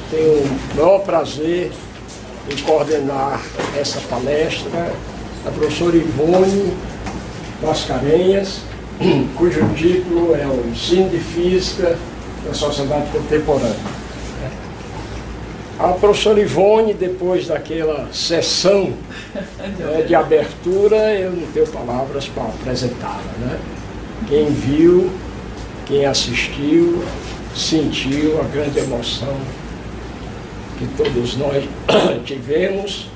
Tenho o maior prazer em coordenar essa palestra a professora Ivone Mascarenhas, cujo título é o Ensino de Física na Sociedade Contemporânea. A professora Ivone, depois daquela sessão de abertura, eu não tenho palavras para apresentá-la, né? Quem viu, quem assistiu, sentiu a grande emoção que todos nós tivemos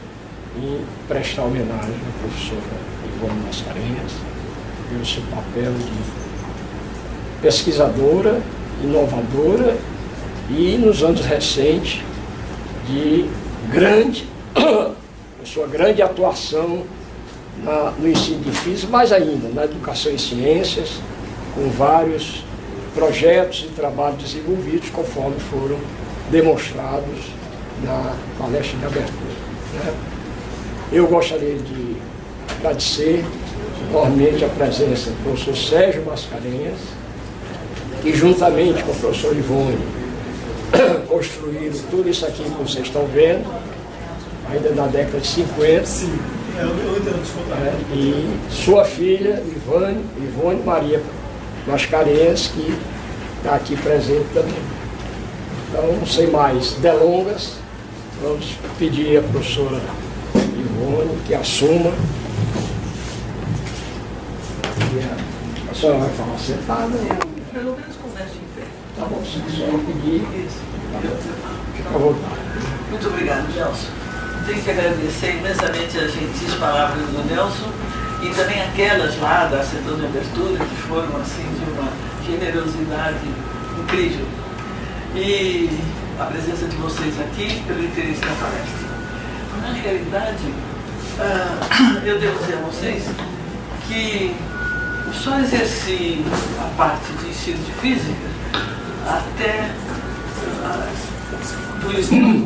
em prestar homenagem à professora Ivone Mascarenhas pelo seu papel de pesquisadora, inovadora e, nos anos recentes, de sua grande atuação no ensino de física, mais ainda na educação em ciências, com vários projetos e trabalhos desenvolvidos, conforme foram demonstrados na palestra de abertura, né? Eu gostaria de agradecer enormemente a presença do professor Sérgio Mascarenhas, que juntamente com o professor Ivone construíram tudo isso aqui que vocês estão vendo, ainda na década de 50. Sim, eu entendo, desculpa. E sua filha, Ivone Maria Mascarenhas, que está aqui presente também. Então, sem mais delongas, vamos pedir à professora Ivone que assuma. A senhora vai falar sentada? Pelo menos conversa em pé. Tá bom, se a senhora pedir, fica à vontade. Muito obrigado, Nelson. Tenho que agradecer imensamente as gentis palavras do Nelson e também aquelas lá da sessão de abertura que foram assim de uma generosidade incrível. E a presença de vocês aqui pelo interesse na palestra. Na realidade, eu devo dizer a vocês que só exerci a parte de ensino de física até 2001,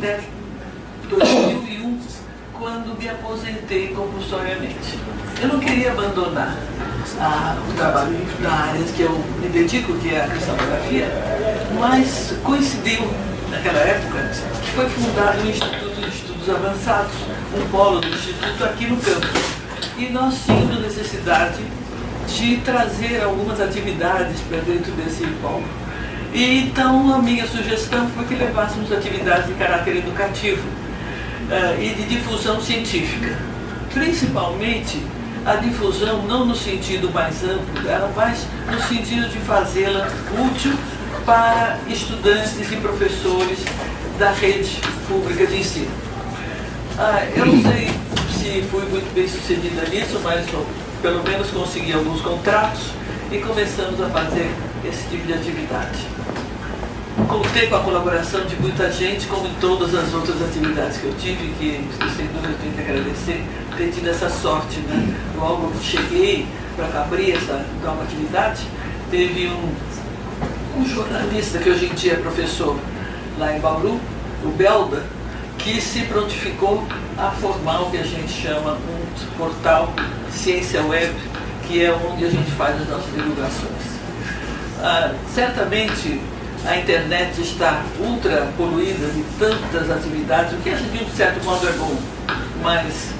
quando me aposentei compulsoriamente. Eu não queria abandonar o trabalho da área que eu me dedico, que é a cristalografia, mas coincidiu naquela época que foi fundado o Instituto de Estudos Avançados, um polo do Instituto aqui no campus. E nós tínhamos necessidade de trazer algumas atividades para dentro desse polo. E então a minha sugestão foi que levássemos atividades de caráter educativo e de difusão científica. Principalmente a difusão não no sentido mais amplo dela, mas no sentido de fazê-la útil para estudantes e professores da rede pública de ensino. Eu não sei se fui muito bem sucedida nisso, mas pelo menos consegui alguns contratos e começamos a fazer esse tipo de atividade. Contei com a colaboração de muita gente, como em todas as outras atividades que eu tive, que sem dúvida eu tenho que agradecer, ter tido essa sorte, né? Logo que cheguei para abrir essa nova atividade, teve um jornalista que hoje em dia é professor lá em Bauru, o Belda, que se prontificou a formar o que a gente chama um portal Ciência Web, que é onde a gente faz as nossas divulgações. Certamente a internet está ultra poluída de tantas atividades, o que de um certo modo é bom, mas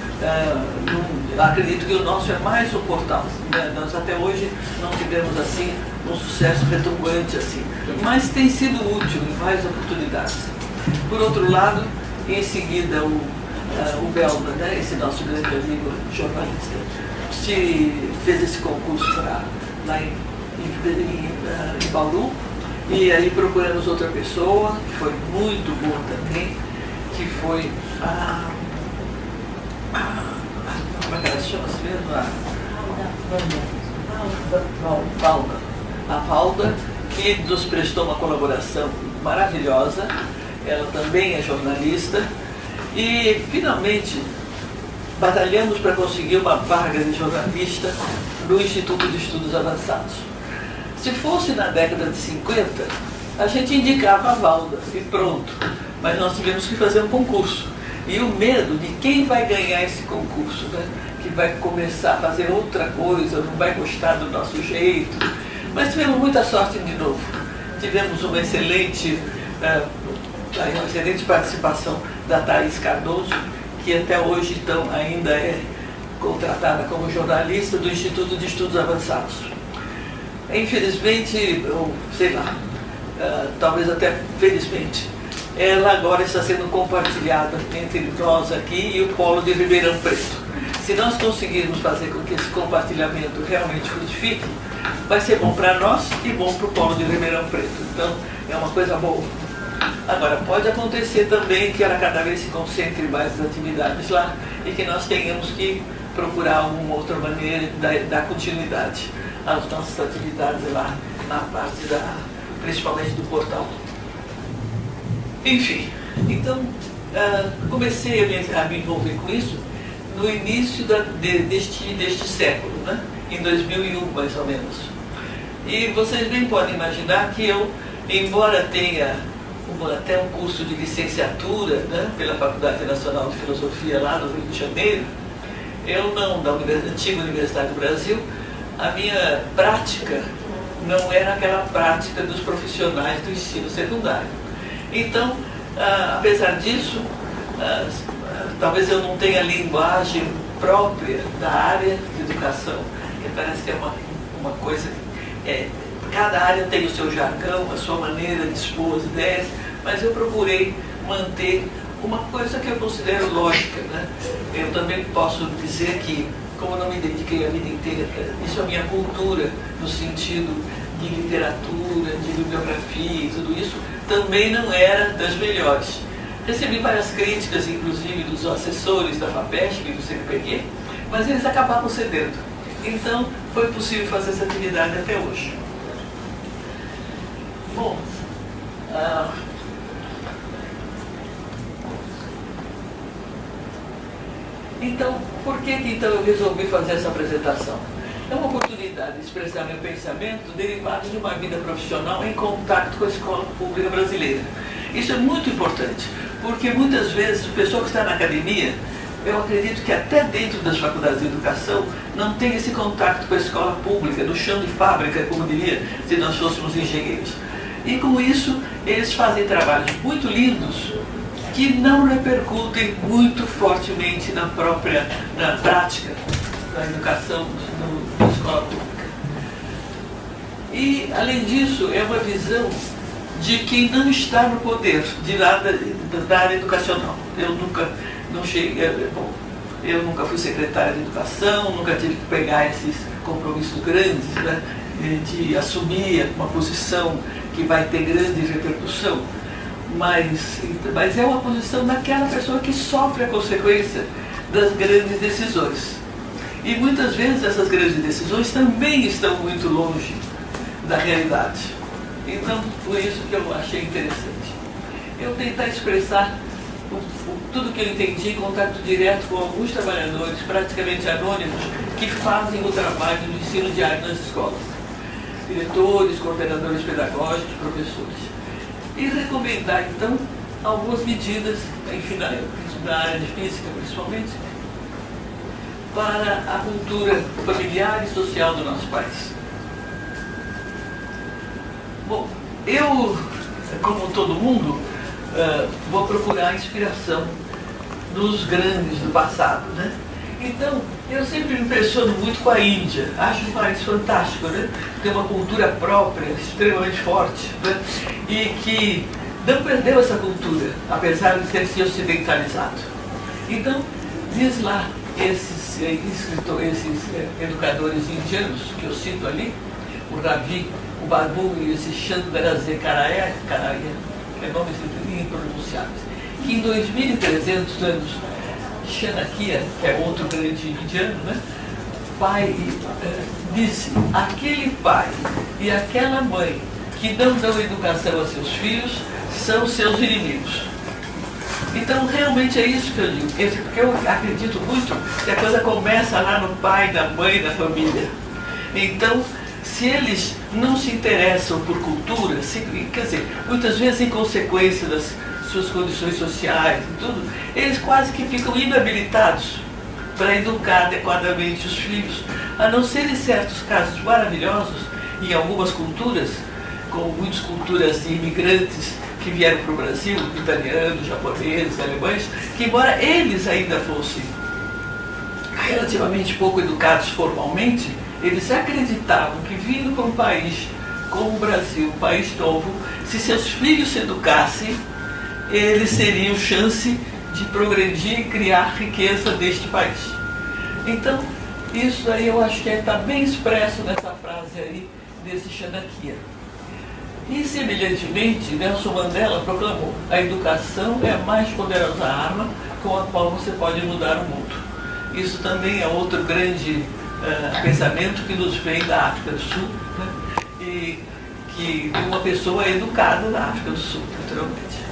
acredito que o nosso é mais um portal, né? Nós até hoje não tivemos assim um sucesso retumbante assim, mas tem sido útil em várias oportunidades. Por outro lado, em seguida o Belda, né, esse nosso grande amigo jornalista, fez esse concurso lá em Bauru, e aí procuramos outra pessoa, que foi muito boa também, que foi como é que ela se chama mesmo? A Valda, que nos prestou uma colaboração maravilhosa. Ela também é jornalista e finalmente batalhamos para conseguir uma vaga de jornalista no Instituto de Estudos Avançados. Se fosse na década de 50, a gente indicava a Valda e pronto, mas nós tivemos que fazer um concurso. E o medo de quem vai ganhar esse concurso, né? Que vai começar a fazer outra coisa, não vai gostar do nosso jeito. Mas tivemos muita sorte de novo. Tivemos uma excelente participação da Thaís Cardoso, que até hoje ainda é contratada como jornalista do Instituto de Estudos Avançados. Infelizmente, ou sei lá, talvez até felizmente, ela agora está sendo compartilhada entre nós aqui e o Polo de Ribeirão Preto. Se nós conseguirmos fazer com que esse compartilhamento realmente frutifique, vai ser bom para nós e bom para o Polo de Ribeirão Preto. Então, é uma coisa boa. Agora, pode acontecer também que ela cada vez se concentre mais as atividades lá e que nós tenhamos que procurar alguma outra maneira de dar continuidade às nossas atividades lá na parte principalmente do portal. Enfim, então, comecei a me envolver com isso no início deste século, né? Em 2001, mais ou menos. E vocês bem podem imaginar que eu, embora tenha até um curso de licenciatura, né, pela Faculdade Nacional de Filosofia lá no Rio de Janeiro, eu não, da antiga Universidade do Brasil, a minha prática não era aquela prática dos profissionais do ensino secundário. Então, apesar disso, talvez eu não tenha linguagem própria da área de educação, que parece que é uma coisa, cada área tem o seu jargão, a sua maneira de expor as ideias, mas eu procurei manter uma coisa que eu considero lógica, né? Eu também posso dizer que, como eu não me dediquei a vida inteira, isso é a minha cultura, no sentido de literatura, de bibliografia e tudo isso, também não era das melhores. Recebi várias críticas, inclusive dos assessores da FAPESP e do CNPq, mas eles acabaram cedendo. Então, foi possível fazer essa atividade até hoje. Bom, então, por que então eu resolvi fazer essa apresentação? É uma oportunidade de expressar meu pensamento derivado de uma vida profissional em contato com a escola pública brasileira. Isso é muito importante, porque muitas vezes a pessoa que está na academia, eu acredito que até dentro das faculdades de educação, não tem esse contato com a escola pública, no chão de fábrica, como diria, se nós fôssemos engenheiros. E com isso, eles fazem trabalhos muito lindos, que não repercutem muito fortemente na prática da educação na escola pública. E, além disso, é uma visão de quem não está no poder de nada da área educacional. Eu nunca fui secretária de educação, nunca tive que pegar esses compromissos grandes, né, de assumir uma posição que vai ter grande repercussão. Mas é uma posição daquela pessoa que sofre a consequência das grandes decisões. E muitas vezes essas grandes decisões também estão muito longe da realidade. Então, por isso que eu achei interessante. Eu tentar expressar tudo que eu entendi em contato direto com alguns trabalhadores praticamente anônimos que fazem o trabalho do ensino diário nas escolas. Diretores, coordenadores pedagógicos, professores. E recomendar, então, algumas medidas, enfim, na área de física principalmente, para a cultura familiar e social do nosso país. Bom, eu, como todo mundo, vou procurar inspiração nos grandes do passado, né? Então, eu sempre me impressiono muito com a Índia. Acho um país fantástico, né? Tem uma cultura própria, extremamente forte, né? E que não perdeu essa cultura, apesar de ter se ocidentalizado. Então, diz lá esses educadores indianos que eu cito ali, o Ravi, o Babu e esse Chandrasekhara, que é nomes impronunciáveis, que em 2300 anos, Chanakya, que é outro grande indiano, né, disse, aquele pai e aquela mãe que não dão educação a seus filhos são seus inimigos. Então, realmente é isso que eu digo, porque eu acredito muito que a coisa começa lá no pai, na mãe, na família. Então, se eles não se interessam por cultura, quer dizer, muitas vezes em consequência das suas condições sociais e tudo, eles quase que ficam inabilitados para educar adequadamente os filhos, a não ser em certos casos maravilhosos, em algumas culturas, como muitas culturas de imigrantes que vieram para o Brasil, italianos, japoneses, alemães, que embora eles ainda fossem relativamente pouco educados formalmente, eles acreditavam que vindo para um país como o Brasil, um país novo, se seus filhos se educassem, eles teriam chance de progredir e criar riqueza deste país. Então, isso aí eu acho que está bem expresso nessa frase aí desse Chanakya. E, semelhantemente, Nelson Mandela proclamou: a educação é a mais poderosa arma com a qual você pode mudar o mundo. Isso também é outro grande pensamento que nos vem da África do Sul, né? E que uma pessoa educada da África do Sul, naturalmente.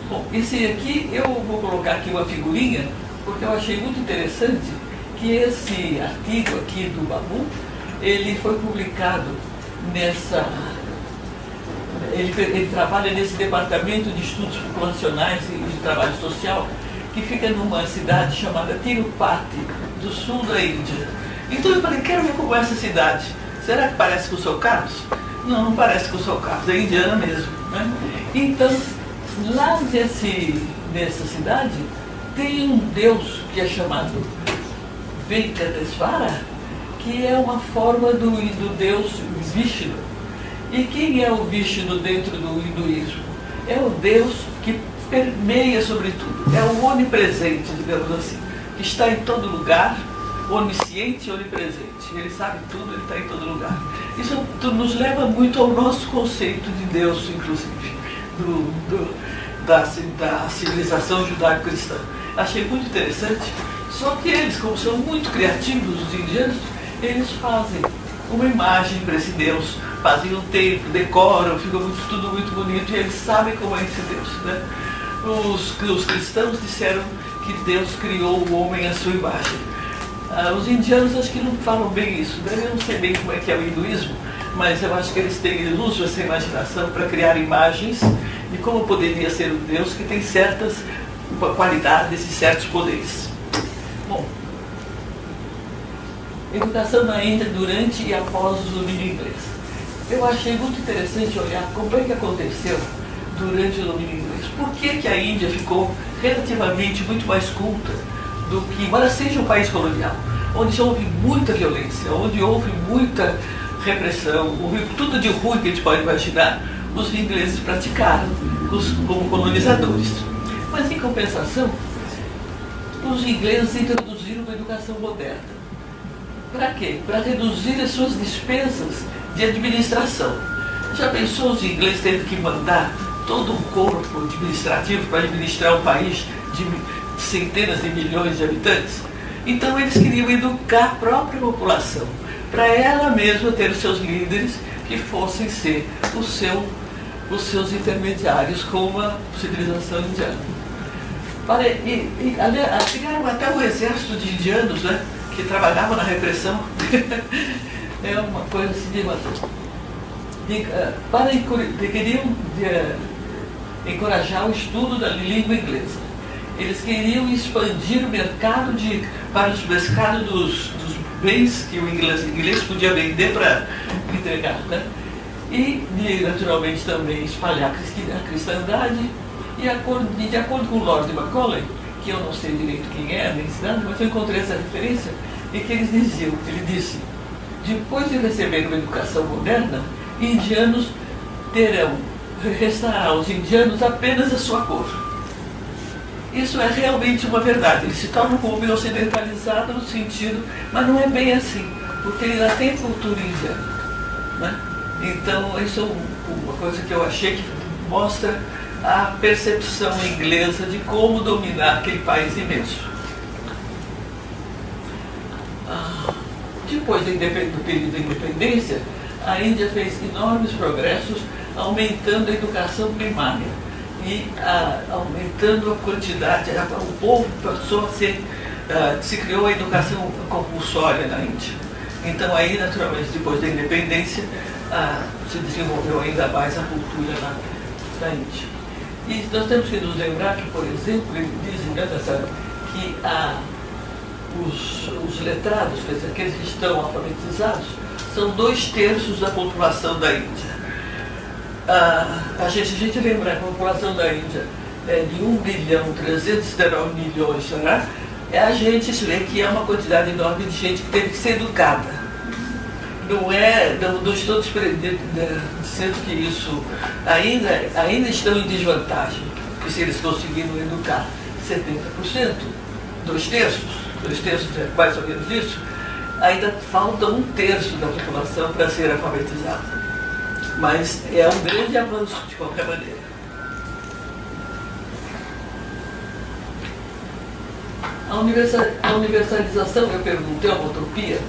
Bom, esse aqui, eu vou colocar aqui uma figurinha, porque eu achei muito interessante que esse artigo aqui do Babu, ele foi publicado nessa... Ele trabalha nesse departamento de estudos populacionais e de trabalho social, que fica numa cidade chamada Tirupati, do sul da Índia. Então eu falei, quero ver como é essa cidade. Será que parece com o São Carlos? Não, não parece com o São Carlos, é indiana mesmo, né? Então, lá nessa cidade, tem um deus que é chamado Venkateswara, que é uma forma do deus Vishnu. E quem é o Vishnu dentro do hinduísmo? É o deus que permeia sobre tudo, é o onipresente, digamos assim, que está em todo lugar, onisciente e onipresente. Ele sabe tudo, ele está em todo lugar. Isso nos leva muito ao nosso conceito de Deus, inclusive, da civilização judaico-cristã. Achei muito interessante, só que eles, como são muito criativos, os indianos, eles fazem uma imagem para esse Deus, fazem um templo, decoram, fica tudo muito bonito, e eles sabem como é esse Deus, né? Os cristãos disseram que Deus criou o homem à sua imagem. Os indianos acho que não falam bem isso, né? Eu não sei bem como é que é o hinduísmo, mas eu acho que eles usam essa imaginação para criar imagens de como poderia ser um Deus que tem certas qualidades e certos poderes. Bom, educação na Índia durante e após o domínio inglês. Eu achei muito interessante olhar como é que aconteceu durante o domínio inglês. Por que a Índia ficou relativamente muito mais culta do que, embora seja um país colonial, onde houve muita violência, onde houve muita repressão, houve tudo de ruim que a gente pode imaginar, os ingleses praticaram como colonizadores. Mas, em compensação, os ingleses introduziram uma educação moderna. Para quê? Para reduzir as suas despesas de administração. Já pensou os ingleses tendo que mandar todo um corpo administrativo para administrar um país de centenas de milhões de habitantes? Então eles queriam educar a própria população, para ela mesma ter os seus líderes que fossem ser os seus intermediários com a civilização indiana. Criaram até um exército de indianos, né, que trabalhava na repressão. É uma coisa assim de queriam encorajar o estudo da língua inglesa. Eles queriam expandir o mercado para os mercados dos bens que o inglês podia vender para entregar, né? E, naturalmente, também espalhar a cristandade. E de acordo com o Lord Macaulay, que eu não sei direito quem é, nem nada, mas eu encontrei essa referência, e que ele disse: depois de receber uma educação moderna, indianos restará aos indianos apenas a sua cor. Isso é realmente uma verdade. Ele se torna um homem ocidentalizado no sentido, mas não é bem assim, porque ele ainda tem cultura indiana, né? Então, isso é uma coisa que eu achei que mostra a percepção inglesa de como dominar aquele país imenso. Depois do período da independência, a Índia fez enormes progressos, aumentando a educação primária e aumentando a quantidade. O povo passou a se criou a educação compulsória na Índia. Então aí, naturalmente, depois da independência, se desenvolveu ainda mais a cultura na Índia. E nós temos que nos lembrar que, por exemplo, eles dizem que os letrados, quer dizer, aqueles que estão alfabetizados, são 2/3 da população da Índia. A gente lembra que a população da Índia é de 1.319.000.000, né? A gente vê que é uma quantidade enorme de gente que teve que ser educada. Não estou dizendo que isso ainda estão em desvantagem, porque se eles conseguiram educar 70%, 2/3 é mais ou menos isso, ainda falta 1/3 da população para ser alfabetizada. Mas é um grande avanço, de qualquer maneira. A universalização, eu perguntei, a utopia,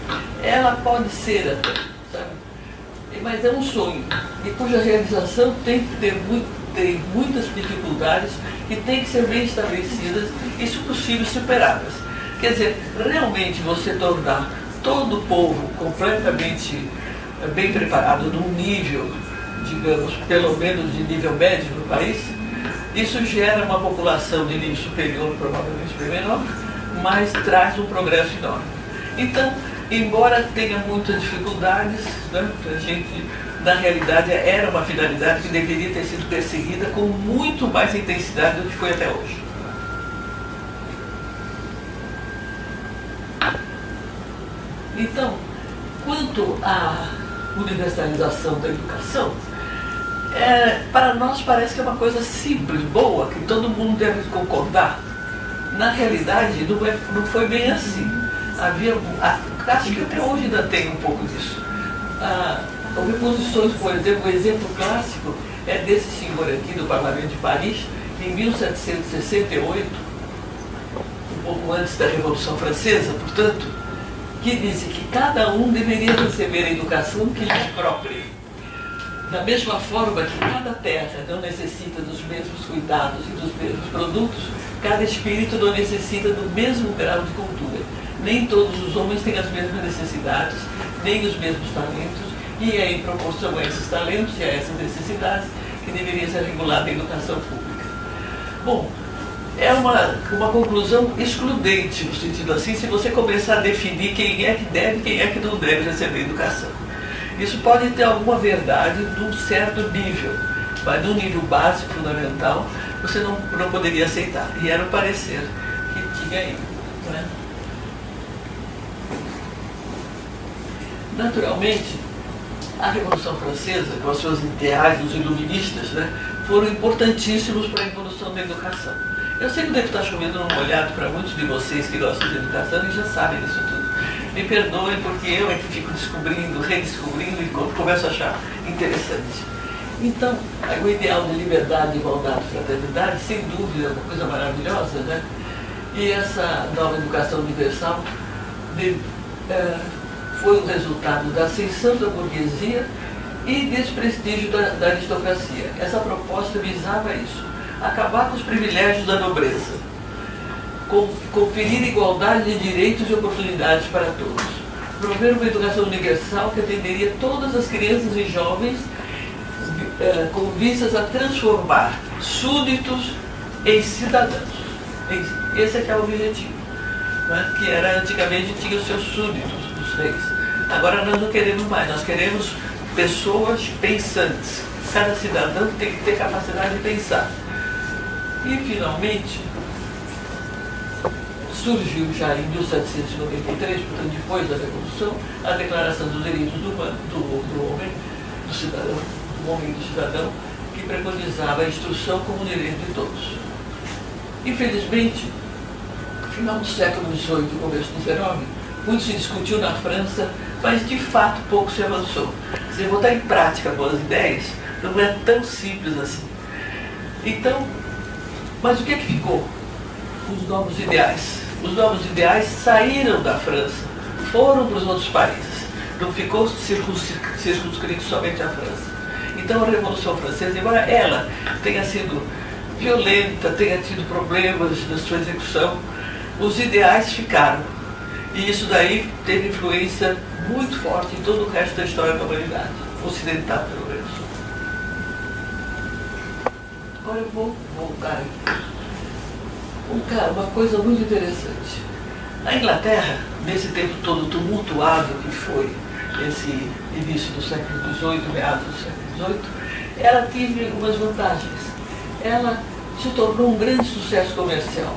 ela pode ser até, sabe? Mas é um sonho, e cuja realização tem muitas dificuldades e tem que ser bem estabelecidas e, se possível, superadas. Quer dizer, realmente você tornar todo o povo completamente bem preparado num nível, digamos, pelo menos de nível médio no país, isso gera uma população de nível superior, provavelmente bem menor, mas traz um progresso enorme. Então, embora tenha muitas dificuldades, né, a gente, na realidade, era uma finalidade que deveria ter sido perseguida com muito mais intensidade do que foi até hoje. Então, quanto à universalização da educação, para nós parece que é uma coisa simples, boa, que todo mundo deve concordar. Na realidade, não foi bem assim. Acho que até hoje ainda tem um pouco disso. Houve posições, por exemplo, o exemplo clássico é desse senhor aqui do Parlamento de Paris, em 1768, um pouco antes da Revolução Francesa, portanto, que disse que cada um deveria receber a educação que lhe é própria. Da mesma forma que cada terra não necessita dos mesmos cuidados e dos mesmos produtos, cada espírito não necessita do mesmo grau de cultura. Nem todos os homens têm as mesmas necessidades, nem os mesmos talentos, e é em proporção a esses talentos e a essas necessidades que deveria ser regulada a educação pública. Bom, é uma conclusão excludente, no sentido assim, se você começar a definir quem é que deve e quem é que não deve receber educação. Isso pode ter alguma verdade num certo nível, mas num nível básico, fundamental, você não poderia aceitar. E era o parecer que tinha aí. Né? Naturalmente, a Revolução Francesa, com os seus ideais dos iluministas, né, foram importantíssimos para a evolução da educação. Eu sei que deve estar chovendo num molhado para muitos de vocês que gostam de educação e já sabem disso tudo. Me perdoem, porque eu é que fico descobrindo, redescobrindo e começo a achar interessante. Então, o ideal de liberdade, igualdade e fraternidade, sem dúvida, é uma coisa maravilhosa, né? E essa nova educação universal foi o resultado da ascensão da burguesia e desprestígio da aristocracia. Essa proposta visava isso, acabar com os privilégios da nobreza, conferir igualdade de direitos e oportunidades para todos, promover uma educação universal que atenderia todas as crianças e jovens com vistas a transformar súditos em cidadãos. Esse é que é o objetivo, né? Que era antigamente tinha os seus súditos, os reis. Agora nós não queremos mais, nós queremos pessoas pensantes. Cada cidadão tem que ter capacidade de pensar. E finalmente surgiu já em 1793, portanto depois da Revolução, a Declaração dos Direitos do Homem, do Cidadão, do Homem e do Cidadão, que preconizava a instrução como direito de todos. Infelizmente, no final do século XVIII e começo do XIX, muito se discutiu na França, mas de fato pouco se avançou. Quer dizer, botar em prática boas ideias não é tão simples assim. Então, mas o que é que ficou? Os novos ideais. Os novos ideais saíram da França, foram para os outros países. Não ficou circunscrito somente à França. Então a Revolução Francesa, embora ela tenha sido violenta, tenha tido problemas na sua execução, os ideais ficaram. E isso daí teve influência muito forte em todo o resto da história da humanidade. ocidental, pelo menos. Agora eu vou voltar aqui. Uma coisa muito interessante. A Inglaterra, nesse tempo todo tumultuado que foi esse início do século XVIII, meados do século XVIII, ela teve algumas vantagens. Ela se tornou um grande sucesso comercial.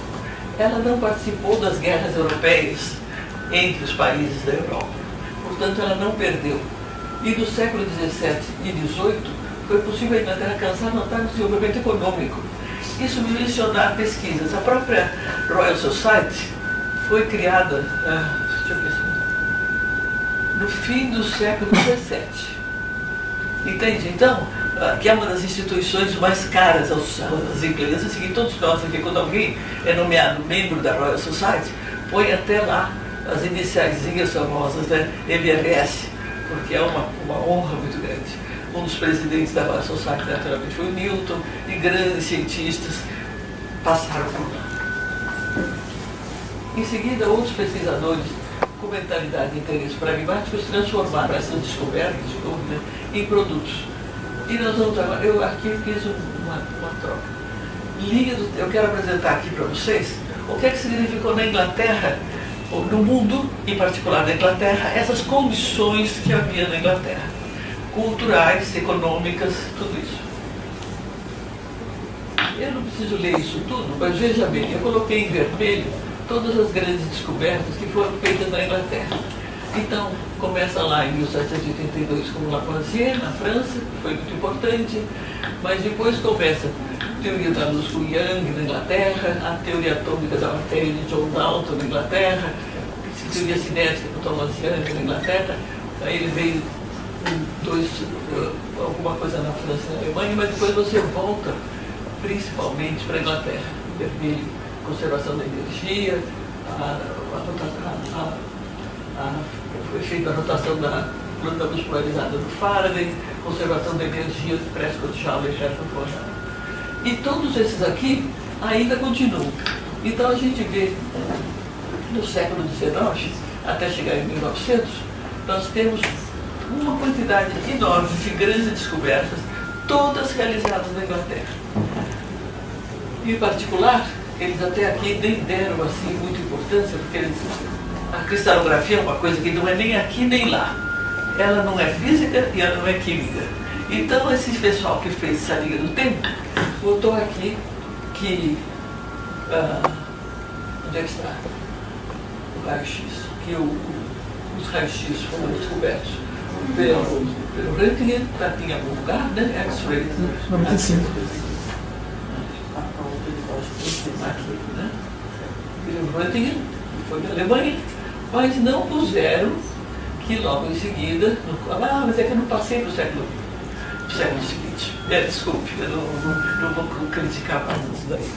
Ela não participou das guerras europeias entre os países da Europa. Portanto, ela não perdeu. E do século XVII e XVIII, foi possível a Inglaterra alcançar notável desenvolvimento econômico. Isso me mencionar pesquisas. A própria Royal Society foi criada no fim do século XVII. Entende? Então, que é uma das instituições mais caras aos ingleses, e todos nós aqui, quando alguém é nomeado membro da Royal Society, põe até lá as iniciaizinhas famosas, né? MRS, porque é uma honra muito grande. Um dos presidentes da Royal Society, naturalmente, foi o Newton, e grandes cientistas passaram por lá. Em seguida, outros pesquisadores com mentalidade e interesses pragmáticos transformaram essas descobertas, de novo, né, em produtos. E nós vamos agora, eu aqui fiz uma troca. Eu quero apresentar aqui para vocês o que é que significou na Inglaterra, ou no mundo, em particular na Inglaterra, essas condições que havia na Inglaterra, culturais, econômicas, tudo isso. Eu não preciso ler isso tudo, mas veja bem, eu coloquei em vermelho todas as grandes descobertas que foram feitas na Inglaterra. Então, começa lá em 1782 com Lavoisier, na França, que foi muito importante, mas depois começa a teoria da luz com Young, na Inglaterra, a teoria atômica da matéria de John Dalton, na Inglaterra, a teoria cinética com Thomas Young, na Inglaterra. Aí ele veio alguma coisa na França e na Alemanha, mas depois você volta principalmente para a Inglaterra, vermelho, conservação da energia, foi feita a rotação da luz polarizada do Faraday, conservação da energia de Prescott Joule e Sherman Fornal. E todos esses aqui ainda continuam. Então a gente vê no século XIX, até chegar em 1900, nós temos uma quantidade enorme de grandes descobertas, todas realizadas na Inglaterra. Em particular, eles até aqui nem deram assim muita importância, porque a cristalografia é uma coisa que não é nem aqui nem lá. Ela não é física e ela não é química. Então esse pessoal que fez essa linha do tempo botou aqui que onde é que está o raio-x? Que os raios-x foram descobertos pelo Röntgen, está em algum lugar, né? X-ray. 95. Aqui, né? Pelo Röntgen, foi da Alemanha, mas não puseram que logo em seguida, mas é que eu não passei para o século seguinte. Desculpe, eu não vou criticar mais isso daí.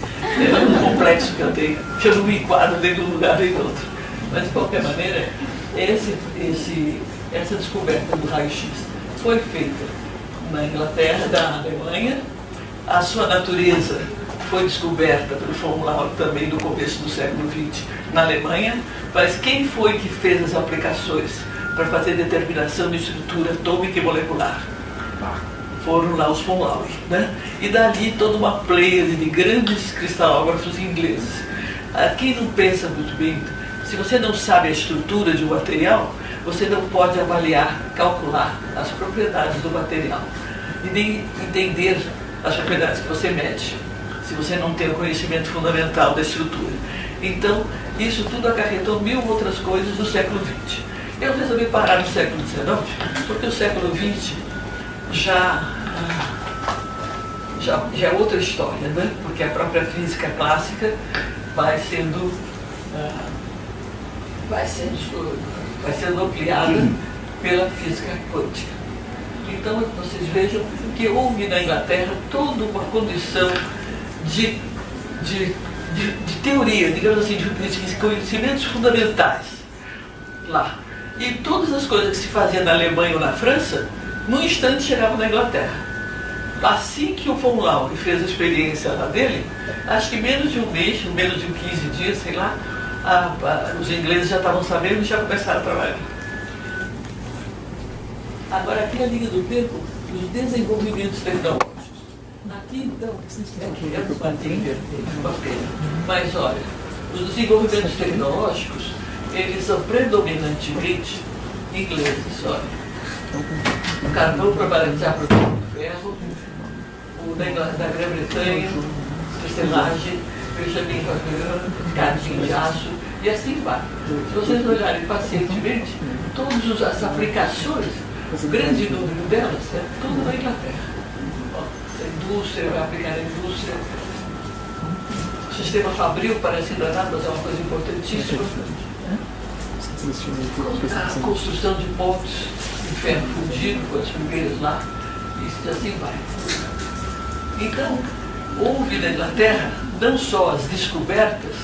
É um complexo que eu tenho, que eu não me enquadro nem num lugar nem no outro. Mas de qualquer maneira, essa descoberta do raio-x foi feita na Inglaterra, da Alemanha. A sua natureza foi descoberta pelo von Laue também no começo do século XX na Alemanha, mas quem foi que fez as aplicações para fazer determinação de estrutura atômica e molecular? Foram lá os von Laue, né? E dali toda uma pleiade de grandes cristalógrafos ingleses. Quem não pensa muito bem, se você não sabe a estrutura de um material, você não pode avaliar, calcular as propriedades do material e nem entender as propriedades que você mede, se você não tem o conhecimento fundamental da estrutura. Então, isso tudo acarretou mil outras coisas do século XX. Eu resolvi parar no século XIX, porque o século XX já é outra história, né? Porque a própria física clássica vai sendo ampliada pela física quântica. Então, vocês vejam que houve na Inglaterra toda uma condição de teoria, digamos assim, de conhecimentos fundamentais lá. E todas as coisas que se faziam na Alemanha ou na França, num instante chegavam na Inglaterra. Assim que o von Laue fez a experiência lá dele, acho que menos de um mês, menos de 15 dias, sei lá, os ingleses já estavam sabendo e já começaram a trabalhar. Agora, aqui a linha do tempo, os desenvolvimentos tecnológicos. Aqui, então, aqui é um quadrinho, mas olha, os desenvolvimentos tecnológicos, eles são predominantemente ingleses, olha. O carvão para baratear a produção de ferro, o da Grã-Bretanha, tecelagem, Benjamin Constant, cadinho de aço, e assim vai. Se vocês olharem pacientemente, todas as aplicações, o grande número delas, é tudo na Inglaterra. A indústria, vai aplicar na indústria. O sistema fabril parece danado, mas é uma coisa importantíssima. A construção de pontes de ferro fundido, com as primeiras lá, e assim vai. Então, houve na Inglaterra não só as descobertas,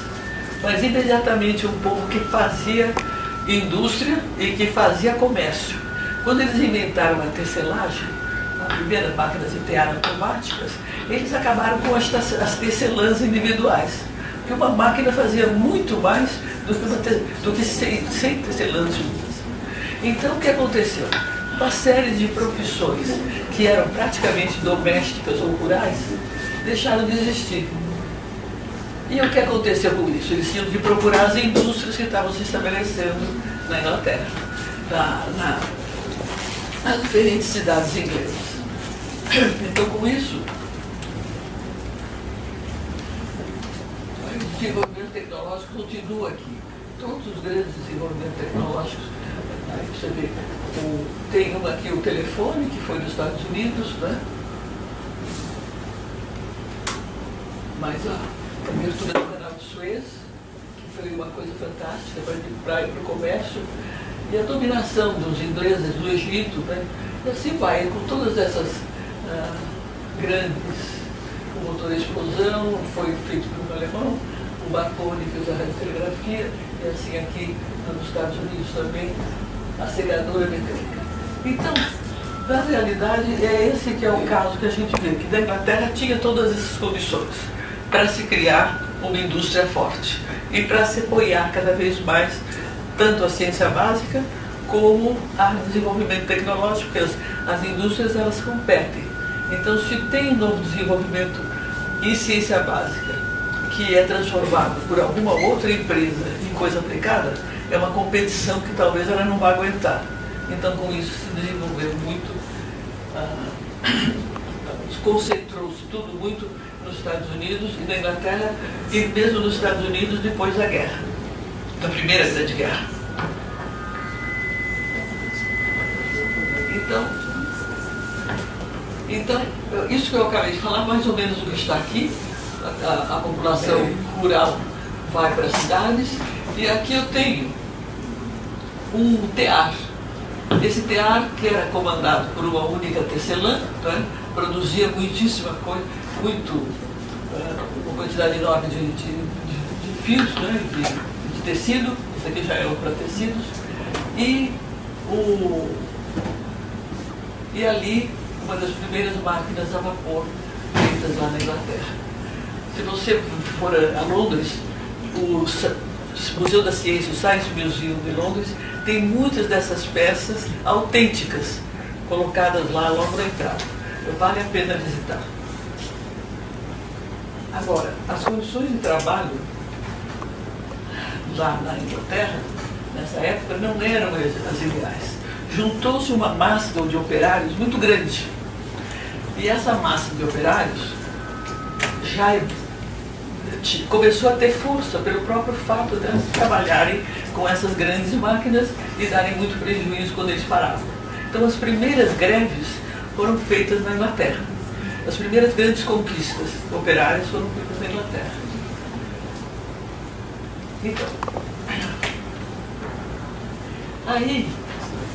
mas imediatamente um povo que fazia indústria e que fazia comércio. Quando eles inventaram a tecelagem, a primeira máquina de tear automáticas, eles acabaram com as tecelãs individuais. Porque uma máquina fazia muito mais do que 100 tecelãs juntas. Então, o que aconteceu? Uma série de profissões que eram praticamente domésticas ou rurais deixaram de existir. E o que aconteceu com isso? Eles tinham de procurar as indústrias que estavam se estabelecendo na Inglaterra, nas diferentes cidades inglesas. Então, com isso, o desenvolvimento tecnológico continua aqui. Todos os grandes desenvolvimentos tecnológicos, aí você vê, tem aqui o telefone, que foi nos Estados Unidos, né? Mas a abertura do canal de Suez, que foi uma coisa fantástica para ir para o comércio, e a dominação dos ingleses do Egito, né? E assim vai, com todas essas grandes, o motor a explosão, foi feito por um alemão, o Marconi fez a radiotelegrafia, e assim aqui nos Estados Unidos também, a segadora mecânica. Então, na realidade, é esse que é o caso que a gente vê, que da Inglaterra tinha todas essas condições para se criar uma indústria forte e para se apoiar cada vez mais tanto a ciência básica como o desenvolvimento tecnológico, porque as indústrias elas competem. Então, se tem um novo desenvolvimento em ciência básica que é transformado por alguma outra empresa em coisa aplicada, é uma competição que talvez ela não vá aguentar. Então, com isso se desenvolveu muito, concentrou-se tudo muito nos Estados Unidos e na Inglaterra, e mesmo nos Estados Unidos depois da guerra, da Primeira Grande Guerra. Então, isso que eu acabei de falar, mais ou menos o que está aqui, a população rural vai para as cidades, e aqui eu tenho um tear. Esse tear, que era comandado por uma única tecelã, né, produzia muitíssima coisa, uma quantidade enorme de fios, né, de tecido. Isso aqui já é para tecidos. E ali, uma das primeiras máquinas a vapor feitas lá na Inglaterra. Se você for a Londres, o Museu da Ciência, o Science Museum de Londres, tem muitas dessas peças autênticas colocadas lá logo na entrada. Vale a pena visitar. Agora, as condições de trabalho lá na Inglaterra, nessa época, não eram as ideais. Juntou-se uma massa de operários muito grande. E essa massa de operários já começou a ter força pelo próprio fato de elas trabalharem com essas grandes máquinas e darem muito prejuízo quando eles paravam. Então, as primeiras greves foram feitas na Inglaterra. As primeiras grandes conquistas operárias foram feitas na Inglaterra. Então, aí,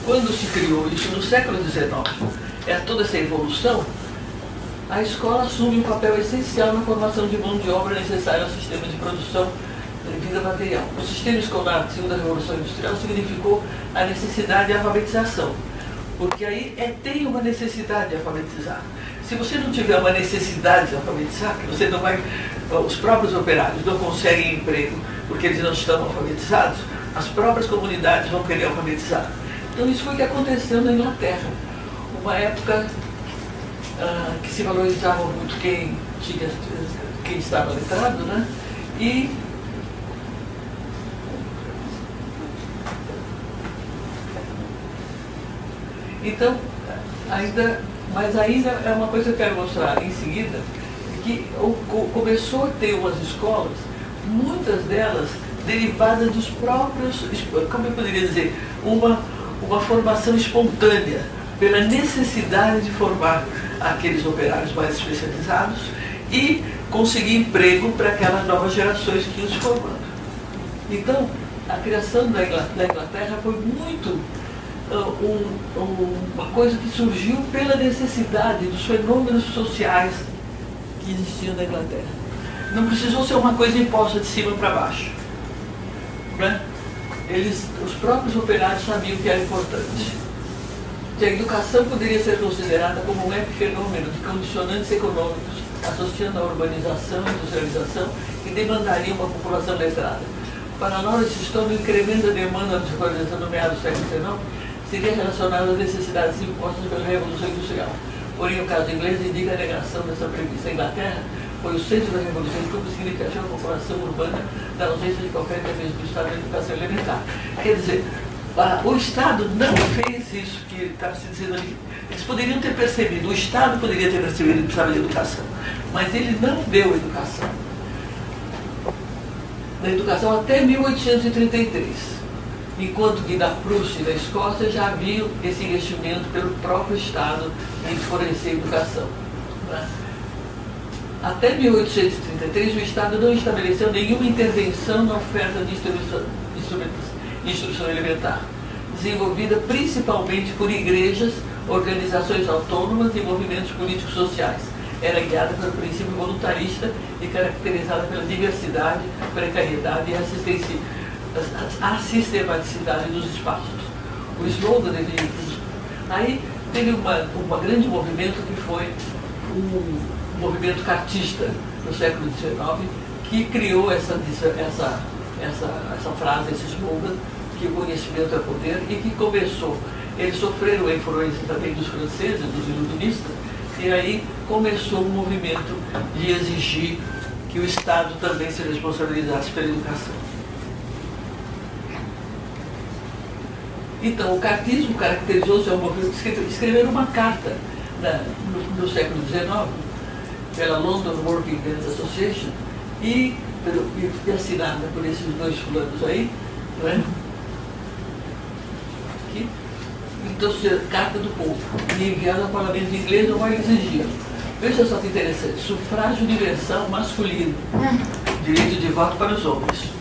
quando se criou isso no século XIX, toda essa evolução, a escola assume um papel essencial na formação de mão de obra necessária ao sistema de produção de vida material. O sistema escolar, segundo a Revolução Industrial, significou a necessidade de alfabetização, porque aí tem uma necessidade de alfabetizar. Se você não tiver uma necessidade de alfabetizar, que você não vai, os próprios operários não conseguem emprego porque eles não estão alfabetizados, as próprias comunidades vão querer alfabetizar. Então isso foi o que aconteceu na Inglaterra. uma época que se valorizava muito quem estava letrado, né? E então, mas ainda é uma coisa que eu quero mostrar em seguida, que começou a ter umas escolas, muitas delas derivadas dos próprios, como eu poderia dizer, uma formação espontânea, pela necessidade de formar aqueles operários mais especializados e conseguir emprego para aquelas novas gerações que iam se formando. Então, a criação da Inglaterra foi muito uma coisa que surgiu pela necessidade dos fenômenos sociais que existiam na Inglaterra. Não precisou ser uma coisa imposta de cima para baixo, né? Os próprios operários sabiam que era importante. Que a educação poderia ser considerada como um epifenômeno de condicionantes econômicos associando a urbanização e industrialização que demandariam uma população letrada. Para nós, o incremento da demanda de urbanização no meio do século XIX seria relacionado às necessidades impostas pela Revolução Industrial. Porém, o caso inglês indica a negação dessa premissa. A Inglaterra foi o centro da Revolução e tudo significativa a população urbana da ausência de qualquer interesse do Estado na educação elementar. Quer dizer, o Estado não fez isso que estava se dizendo ali. Eles poderiam ter percebido, o Estado poderia ter percebido que precisava de educação, mas ele não deu educação. Da educação até 1833, enquanto que na Prússia e na Escócia já havia esse investimento pelo próprio Estado em fornecer educação, né? Até 1833 o Estado não estabeleceu nenhuma intervenção na oferta de instrução elementar, desenvolvida principalmente por igrejas, organizações autônomas e movimentos políticos sociais. Era guiada pelo princípio voluntarista e caracterizada pela diversidade, precariedade e a sistematicidade dos espaços. O slogan dele. Aí teve um grande movimento que foi o movimento cartista no século XIX, que criou essa frase, esse slogan, que o conhecimento é poder, e que começou. Eles sofreram a influência também dos franceses, dos iluministas, e aí começou um movimento de exigir que o Estado também se responsabilizasse pela educação. Então, o cartismo caracterizou-se ao movimento de escrever uma carta no século XIX, pela London Working Men's Association, e assinada por esses dois fulanos aí, não é? Então, carta do povo, e enviada ao parlamento inglês, o qual exigia. Veja só que interessante, sufrágio universal masculino, direito de voto para os homens.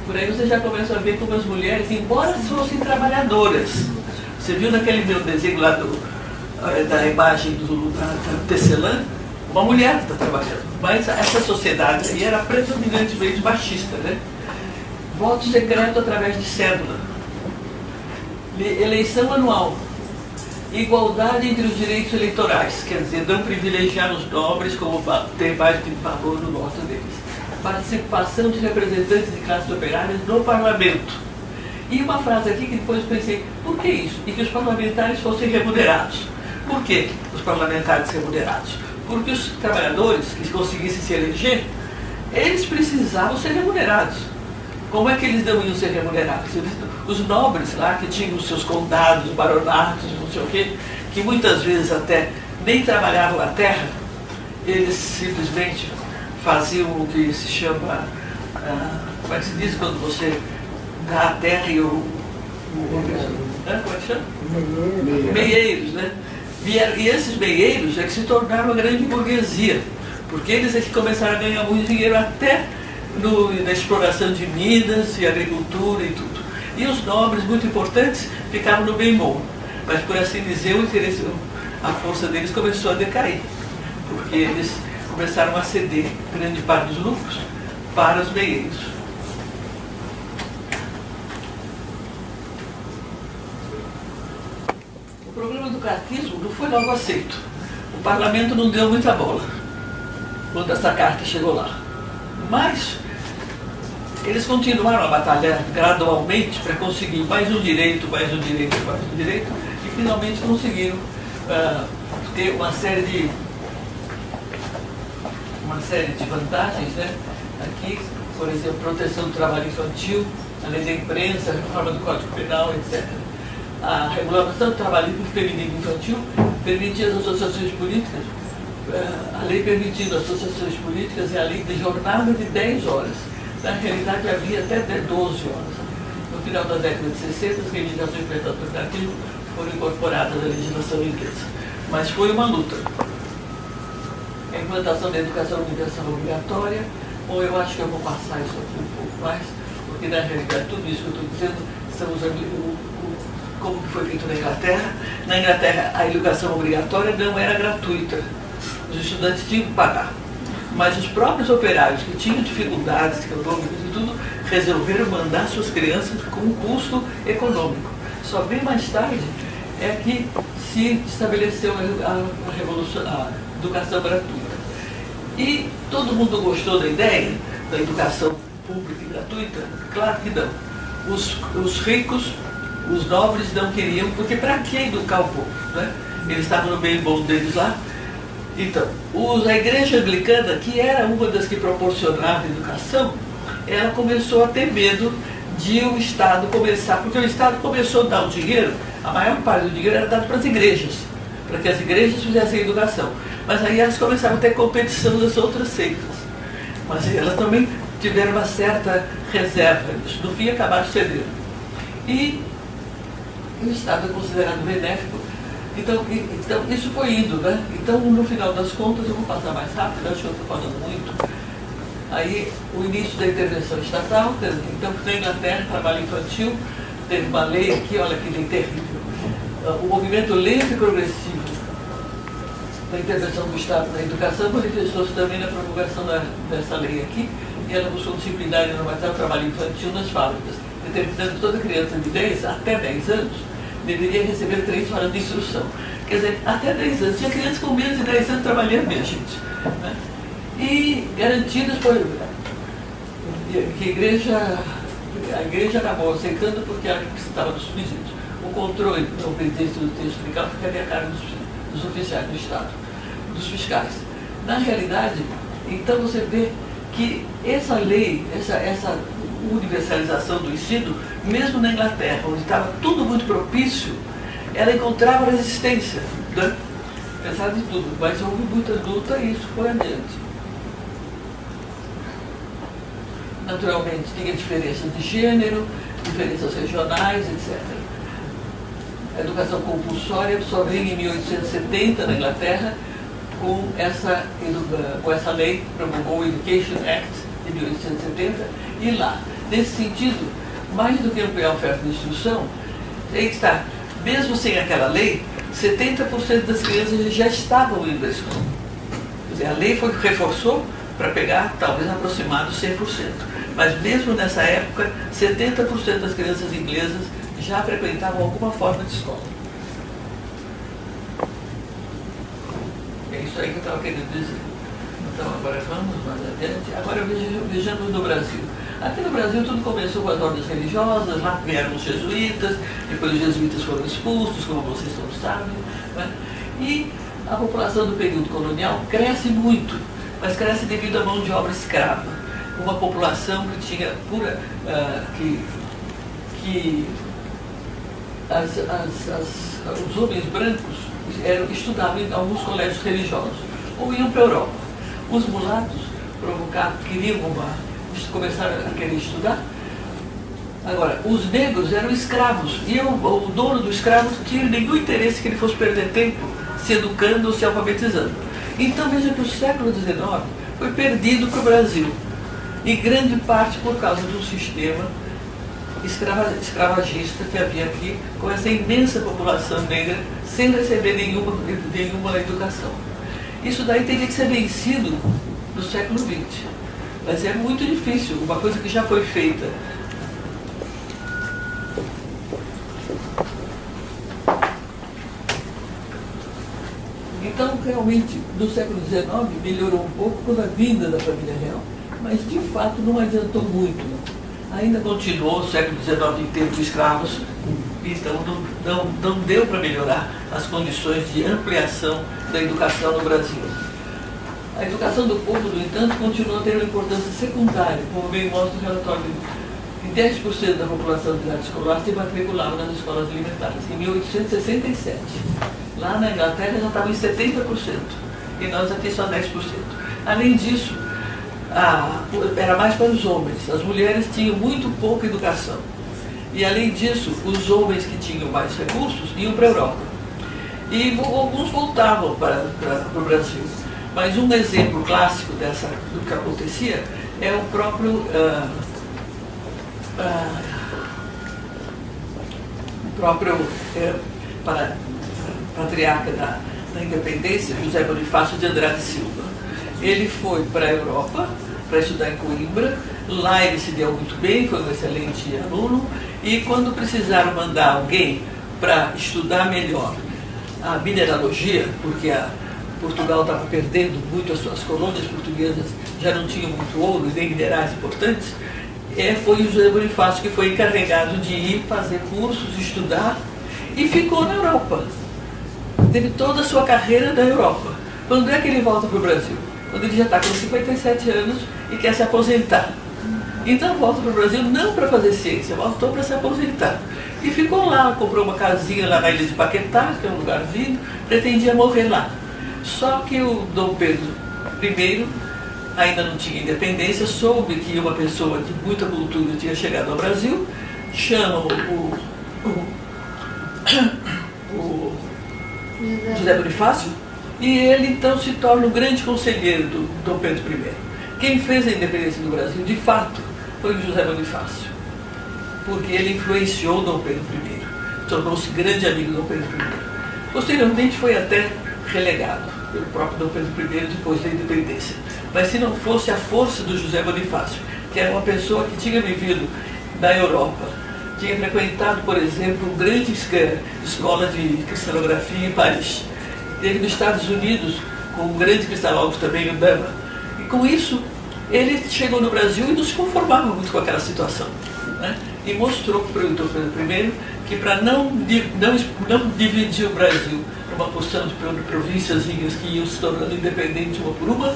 Por aí você já começa a ver como as mulheres, embora fossem trabalhadoras, você viu naquele meu desenho lá da imagem da tecelã, uma mulher que está trabalhando, mas essa sociedade aí era predominantemente machista, né? Voto secreto através de cédula, eleição anual, igualdade entre os direitos eleitorais, quer dizer, não privilegiar os nobres como ter mais de valor no voto deles, participação de representantes de classes operárias no parlamento. E uma frase aqui que depois pensei, por que isso? E que os parlamentares fossem remunerados. Por que os parlamentares remunerados? Porque os trabalhadores que conseguissem se eleger, eles precisavam ser remunerados. Como é que eles não iam ser remunerados? Os nobres lá, que tinham os seus condados, baronatos, não sei o quê, que muitas vezes até nem trabalhavam a terra, eles simplesmente faziam o que se chama, como é que se diz quando você dá a terra e como é que chama? Meieiros, né? E esses meieiros é que se tornaram a grande burguesia, porque eles é que começaram a ganhar muito dinheiro até na exploração de minas e agricultura e tudo. E os nobres, muito importantes, ficavam no bem bom. Mas, por assim dizer, a força deles começou a decair, porque eles começaram a ceder grande parte dos lucros para os meieiros. O problema do cartismo não foi logo aceito. O parlamento não deu muita bola quando essa carta chegou lá. Mas eles continuaram a batalhar gradualmente para conseguir mais um direito, mais um direito, mais um direito, e finalmente conseguiram ter uma série de vantagens, né? Aqui, por exemplo, proteção do trabalho infantil, a lei da imprensa, a reforma do Código Penal, etc. A regulamentação do trabalho feminino infantil permitia as associações políticas, a lei permitindo associações políticas e a lei de jornada de 10 horas. Na realidade, havia até 12 horas. No final da década de 60, as reivindicações do Estado Federativo foram incorporadas à legislação inglesa. Mas foi uma luta. A implantação da educação universal obrigatória, ou eu acho que eu vou passar isso aqui um pouco mais, porque na realidade tudo isso que eu estou dizendo são como que foi feito na Inglaterra. Na Inglaterra a educação obrigatória não era gratuita, os estudantes tinham que pagar. Mas os próprios operários que tinham dificuldades econômicas e tudo, resolveram mandar suas crianças com um custo econômico. Só bem mais tarde é que se estabeleceu a educação gratuita. E todo mundo gostou da ideia da educação pública e gratuita? Claro que não. Os ricos, os nobres não queriam, porque para que educar o povo? Né? Eles estavam no meio bom deles lá. Então, a igreja anglicana, que era uma das que proporcionava educação, ela começou a ter medo de o Estado começar, porque o Estado começou a dar o dinheiro, a maior parte do dinheiro era dado para as igrejas, para que as igrejas fizessem educação. Mas aí elas começaram a ter competição das outras seitas. Mas elas também tiveram uma certa reserva nisso. No fim, acabaram cedendo. E o Estado é considerado benéfico. Então isso foi indo, né? Então, no final das contas, eu vou passar mais rápido, acho que eu estou falando muito. Aí, o início da intervenção estatal, então, na Inglaterra, trabalho infantil, teve uma lei aqui, olha que lei terrível. O movimento lento e progressivo da intervenção do Estado na educação manifestou-se também na promulgação dessa lei aqui, e ela buscou disciplinar e normatizar o trabalho infantil nas fábricas, determinando que toda criança de 10 até 10 anos deveria receber 3 horas de instrução. Quer dizer, até 10 anos. Tinha crianças com menos de 10 anos trabalhando, minha gente. Né? E garantidas por... que a igreja acabou aceitando porque ela precisava dos subsídios. O controle da obediência do texto legal ficaria a cargo dos oficiais do Estado, dos fiscais. Na realidade, então você vê que essa lei, essa universalização do ensino, mesmo na Inglaterra, onde estava tudo muito propício, ela encontrava resistência, né? Apesar de tudo, mas houve muita luta e isso foi adiante. Naturalmente, tinha diferenças de gênero, diferenças regionais, etc. A educação compulsória só veio em 1870 na Inglaterra com essa lei, promulgou o Education Act de 1870, e lá, nesse sentido, mais do que ampliar a oferta de instrução, aí está, mesmo sem aquela lei, 70% das crianças já estavam indo à escola. Quer dizer, a lei reforçou para pegar, talvez, aproximado 100%. Mas mesmo nessa época, 70% das crianças inglesas já frequentavam alguma forma de escola. É isso aí que eu estava querendo dizer. Então, agora vamos mais adiante. Agora vejamos no Brasil. Aqui no Brasil tudo começou com as ordens religiosas, lá vieram os jesuítas, depois os jesuítas foram expulsos, como vocês todos sabem, né? E a população do período colonial cresce muito, mas cresce devido à mão de obra escrava. Uma população que tinha os homens brancos estudavam em alguns colégios religiosos ou iam para a Europa. Os mulatos começaram a querer estudar. Agora, os negros eram escravos e o dono do escravo não tinha nenhum interesse que ele fosse perder tempo se educando ou se alfabetizando. Então veja que o século XIX foi perdido para o Brasil, em grande parte por causa do sistema escravagista que havia aqui, com essa imensa população negra sem receber nenhuma educação. Isso daí teria que ser vencido no século XX. Mas é muito difícil, uma coisa que já foi feita. Então, realmente, no século XIX, melhorou um pouco com a vinda da família real, mas, de fato, não adiantou muito. Não. Ainda continuou o século XIX inteiro com escravos, Então não deu para melhorar as condições de ampliação da educação no Brasil. A educação do povo, no entanto, continua a ter uma importância secundária, como bem mostra o relatório que 10% da população de idade escolar se matriculava nas escolas elementares, em 1867. Lá na Inglaterra já estava em 70%, e nós aqui só 10%. Além disso, era mais para os homens, as mulheres tinham muito pouca educação. E além disso, os homens que tinham mais recursos iam para a Europa. E alguns voltavam para o Brasil. Mas um exemplo clássico do que acontecia é o próprio patriarca da independência, José Bonifácio de Andrade Silva. Ele foi para a Europa para estudar em Coimbra. Lá ele se deu muito bem, foi um excelente aluno. E quando precisaram mandar alguém para estudar melhor a mineralogia, porque Portugal estava perdendo muito, as suas colônias portuguesas já não tinham muito ouro e nem minerais importantes, foi o José Bonifácio que foi encarregado de ir fazer cursos, estudar, e ficou na Europa. Teve toda a sua carreira na Europa. Quando é que ele volta para o Brasil? Quando ele já está com 57 anos e quer se aposentar. Então volta para o Brasil não para fazer ciência, voltou para se aposentar. E ficou lá, comprou uma casinha lá na ilha de Paquetá, que é um lugar lindo, pretendia morrer lá. Só que o Dom Pedro I ainda não tinha independência, soube que uma pessoa de muita cultura tinha chegado ao Brasil, chama o José Bonifácio, e ele então se torna o grande conselheiro do Dom Pedro I. Quem fez a independência do Brasil, de fato, foi o José Bonifácio, porque ele influenciou Dom Pedro I, tornou-se grande amigo do Dom Pedro I. Posteriormente foi até relegado pelo próprio Dom Pedro I depois da independência. Mas se não fosse a força do José Bonifácio, que era uma pessoa que tinha vivido na Europa, tinha frequentado, por exemplo, uma grande escola de cristalografia em Paris, teve nos Estados Unidos com um grande cristalógrafo também, o Dama, e com isso ele chegou no Brasil e não se conformava muito com aquela situação, né? E mostrou para o Dom Pedro I que para não dividir o Brasil uma porção de provínciazinhas que iam se tornando independentes uma por uma,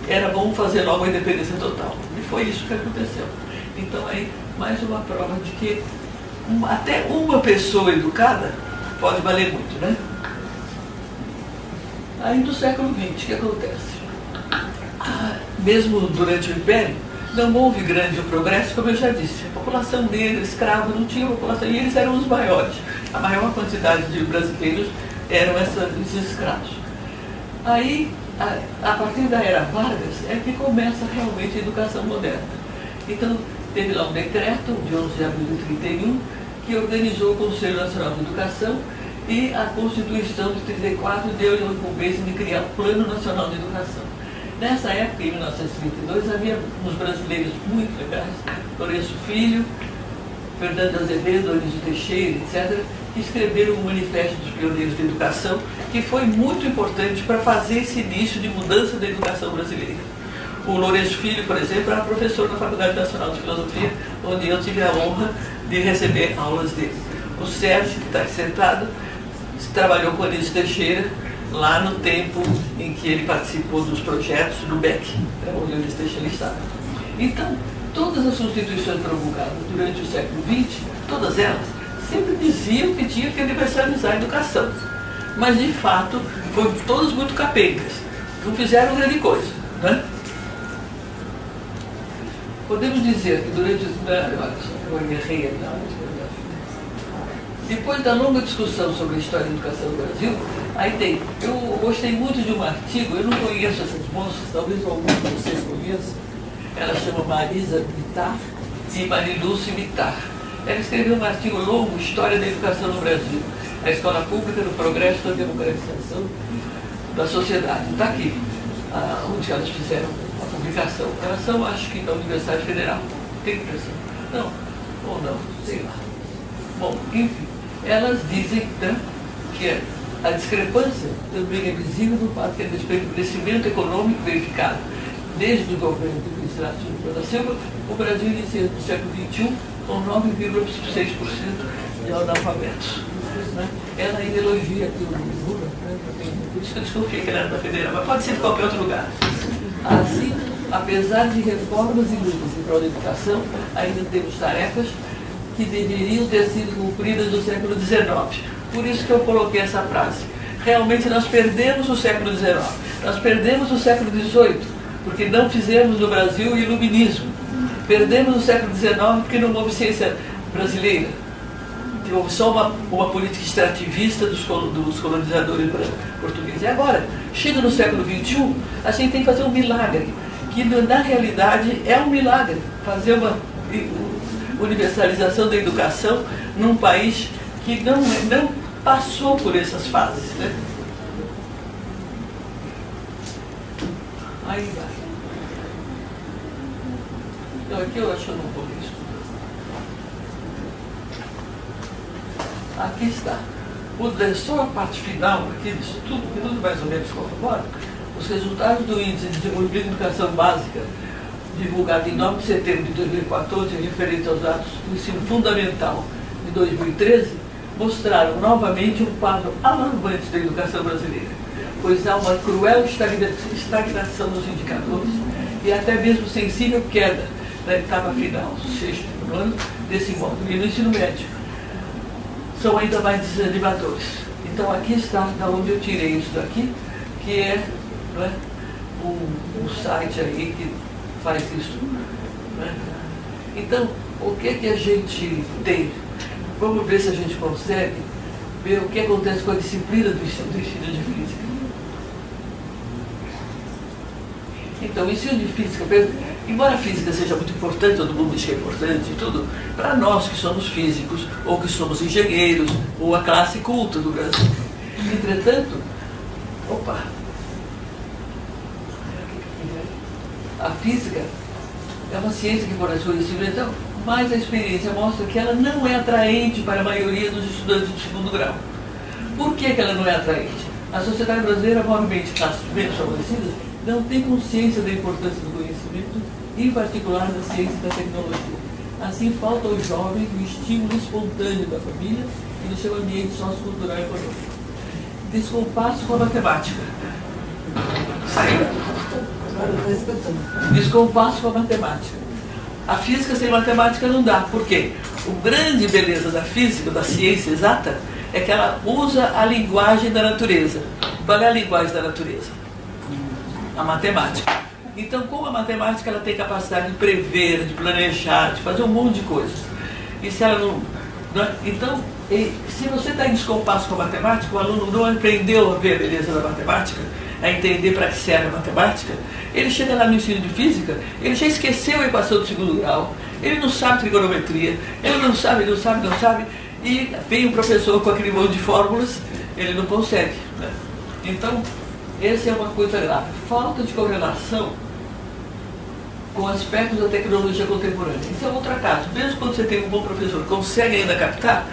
era bom fazer logo a independência total. E foi isso que aconteceu. Então aí, mais uma prova de que até uma pessoa educada pode valer muito, né? Aí no século XX, o que acontece? Mesmo durante o Império, não houve grande progresso, como eu já disse. A população negra, escrava, não tinha população, e eles eram os maiores. A maior quantidade de brasileiros eram esses escravos. Aí, a partir da era Vargas, é que começa realmente a educação moderna. Então, teve lá um decreto, de 11 de abril de 31, que organizou o Conselho Nacional de Educação, e a Constituição de 34 deu-lhe a incumbência de criar o Plano Nacional de Educação. Nessa época, em 1932, havia uns brasileiros muito legais, Lourenço Filho, Fernando Azevedo, Anísio Teixeira, etc., que escreveram o Manifesto dos Pioneiros da Educação, que foi muito importante para fazer esse início de mudança da educação brasileira. O Lourenço Filho, por exemplo, era professor da Faculdade Nacional de Filosofia, onde eu tive a honra de receber aulas dele. O Sérgio, que está aqui sentado, trabalhou com Anísio Teixeira lá no tempo em que ele participou dos projetos do BEC, onde o Anísio Teixeira estava. Então, todas as constituições promulgadas durante o século XX, todas elas, sempre diziam que tinha que universalizar a educação. Mas, de fato, foram todas muito capengas. Não fizeram grande coisa, né? Podemos dizer que durante depois da longa discussão sobre a história da educação no Brasil, eu gostei muito de um artigo, eu não conheço essas moças, talvez alguns de vocês conheçam, ela chama Marisa Bittar e Marilúcia Bittar. Ela escreveu um artigo longo, História da Educação no Brasil, a Escola Pública no Progresso da Democratização da Sociedade. Está aqui, onde elas fizeram a publicação. Elas são, acho que, da Universidade Federal. Tem impressão? Não, ou não, sei lá. Bom, enfim, elas dizem, né, que a discrepância também é visível no fato que, a respeito do crescimento econômico verificado desde o governo do ministro Silva da Silva, o Brasil inicia no século XXI com 9,6% de analfabetos. Né? Ela ainda elogia aqui o Lula, né? Por isso que eu desconfiei que ele era da Federal, mas pode ser de qualquer outro lugar. Assim, apesar de reformas e lutas em prol da educação, ainda temos tarefas que deveriam ter sido cumpridas no século XIX. Por isso que eu coloquei essa frase. Realmente nós perdemos o século XIX, nós perdemos o século XVIII, porque não fizemos no Brasil o iluminismo. Perdemos o século XIX porque não houve ciência brasileira. Houve só uma política extrativista dos colonizadores portugueses. E agora, chega no século XXI, a gente tem que fazer um milagre, que na realidade é um milagre, fazer uma universalização da educação num país que não passou por essas fases. Né? Aí vai. Então aqui eu acho que eu não vou ler isso. Aqui está. Só a parte final aqui disso tudo, que tudo mais ou menos corrobora, os resultados do Índice de Desenvolvimento de Educação Básica, divulgado em 9 de setembro de 2014, referente aos dados do ensino fundamental de 2013, mostraram novamente um quadro alarmante da educação brasileira, pois há uma cruel estagnação nos indicadores e até mesmo sensível queda na etapa final, sexto ano, desse módulo. E no ensino médio são ainda mais desanimadores. Então aqui está da onde eu tirei isso daqui, que é, né, um site aí que faz isso. Né? Então, o que a gente tem? Vamos ver se a gente consegue ver o que acontece com a disciplina do ensino de física. Então, o ensino de física, embora a física seja muito importante, todo mundo diz que é importante e tudo, para nós que somos físicos, ou que somos engenheiros, ou a classe culta do Brasil. Entretanto, a física é uma ciência que forneceu o ensino, então, mas a experiência mostra que ela não é atraente para a maioria dos estudantes de segundo grau. Por que ela não é atraente? A sociedade brasileira, maiormente classes menos favorecidas, não tem consciência da importância do conhecimento, em particular da ciência e da tecnologia. Assim, falta aos jovens o estímulo espontâneo da família e do seu ambiente sociocultural e econômico. Descompasso com a matemática. Descompasso com a matemática. A física sem matemática não dá. Por quê? A grande beleza da física, da ciência exata, é que ela usa a linguagem da natureza. Qual é a linguagem da natureza? A matemática. Então, com a matemática, ela tem capacidade de prever, de planejar, de fazer um monte de coisas. E se ela não é? Então, se você está em descompasso com a matemática, o aluno não aprendeu a ver a beleza da matemática, a entender para que serve a matemática, ele chega lá no ensino de física, ele já esqueceu a equação do segundo grau, ele não sabe trigonometria, ele não sabe, e vem um professor com aquele monte de fórmulas, ele não consegue. Né? Então, essa é uma coisa grave. Falta de correlação com aspectos da tecnologia contemporânea. Isso é outro caso. Mesmo quando você tem um bom professor que consegue ainda captar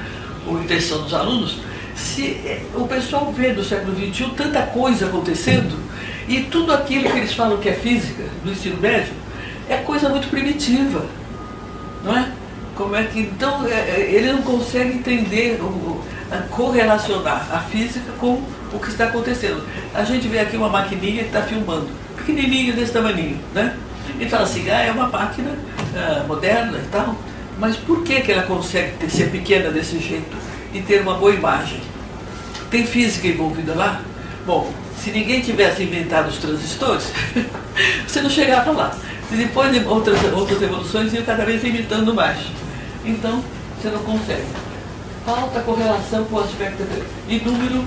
a intenção dos alunos, se o pessoal vê do século XXI tanta coisa acontecendo, e tudo aquilo que eles falam que é física, no ensino médio, é coisa muito primitiva. Não é? Como é que, então, ele não consegue entender, correlacionar a física com o que está acontecendo. A gente vê aqui uma maquininha que está filmando, pequenininho desse tamaninho, né? E fala assim, é uma máquina moderna e tal, mas por que ela consegue ser pequena desse jeito e ter uma boa imagem? Tem física envolvida lá? Bom, se ninguém tivesse inventado os transistores, você não chegava lá. E depois de outras evoluções, ia cada vez imitando mais. Então, você não consegue. Falta correlação com o aspecto e número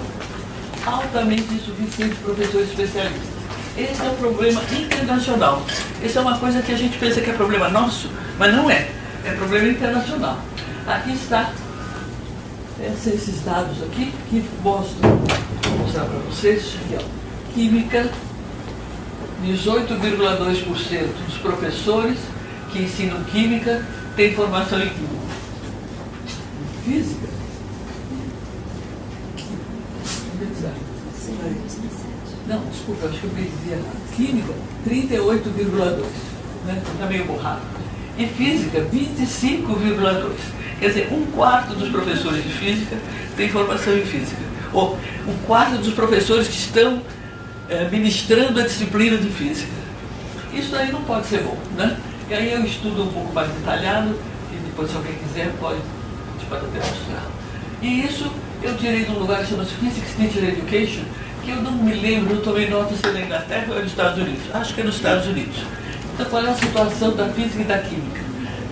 altamente insuficiente de professores especialistas. Esse é um problema internacional. Essa é uma coisa que a gente pensa que é problema nosso, mas não é. É problema internacional. Aqui está esses dados aqui que mostram, vou mostrar para vocês, aqui, ó, química, 18,2% dos professores que ensinam química têm formação em química. Física? Não, desculpa, acho que eu perdi errado. Química, 38,2%. Né? Está meio borrado. e física 25,2%. Quer dizer, um quarto dos professores de física tem formação em física. Ou um quarto dos professores que estão ministrando a disciplina de física. Isso daí não pode ser bom, né? E aí eu estudo um pouco mais detalhado, e depois se alguém quiser pode até mostrar. E isso eu tirei de um lugar que chama-se Physics Teacher Education, que eu não me lembro, não tomei nota se é na Inglaterra ou é nos Estados Unidos. Acho que é nos Estados Unidos. Então qual é a situação da física e da química?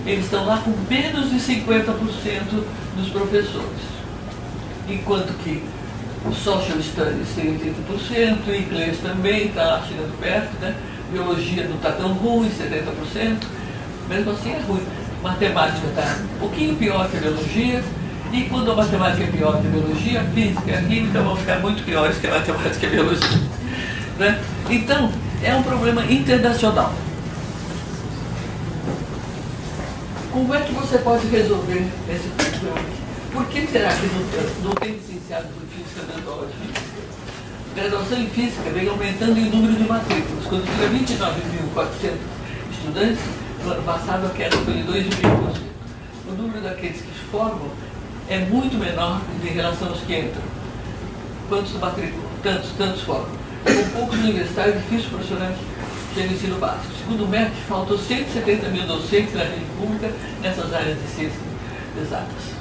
Eles estão lá com menos de 50% dos professores. Enquanto que Social Studies tem 80%, inglês também está lá chegando perto, né? Biologia não está tão ruim, 70%, mesmo assim é ruim. Matemática está um pouquinho pior que a biologia, e quando a matemática é pior que a biologia, a física e a química vão ficar muito piores que a matemática e a biologia. Né? Então, é um problema internacional. Como é que você pode resolver esse problema? Por que será que não tem licenciados em física dando aula de física? A graduação em física vem aumentando em número de matrículas. Quando tinha 29.400 estudantes, no ano passado a queda foi de 2,5%. O número daqueles que se formam é muito menor em relação aos que entram. Quantos matriculam? Tantos formam. Com poucos universitários, é difícil profissionais chegam no ensino básico. Segundo o MEC, faltam 170 mil docentes na rede pública nessas áreas de ciências exatas.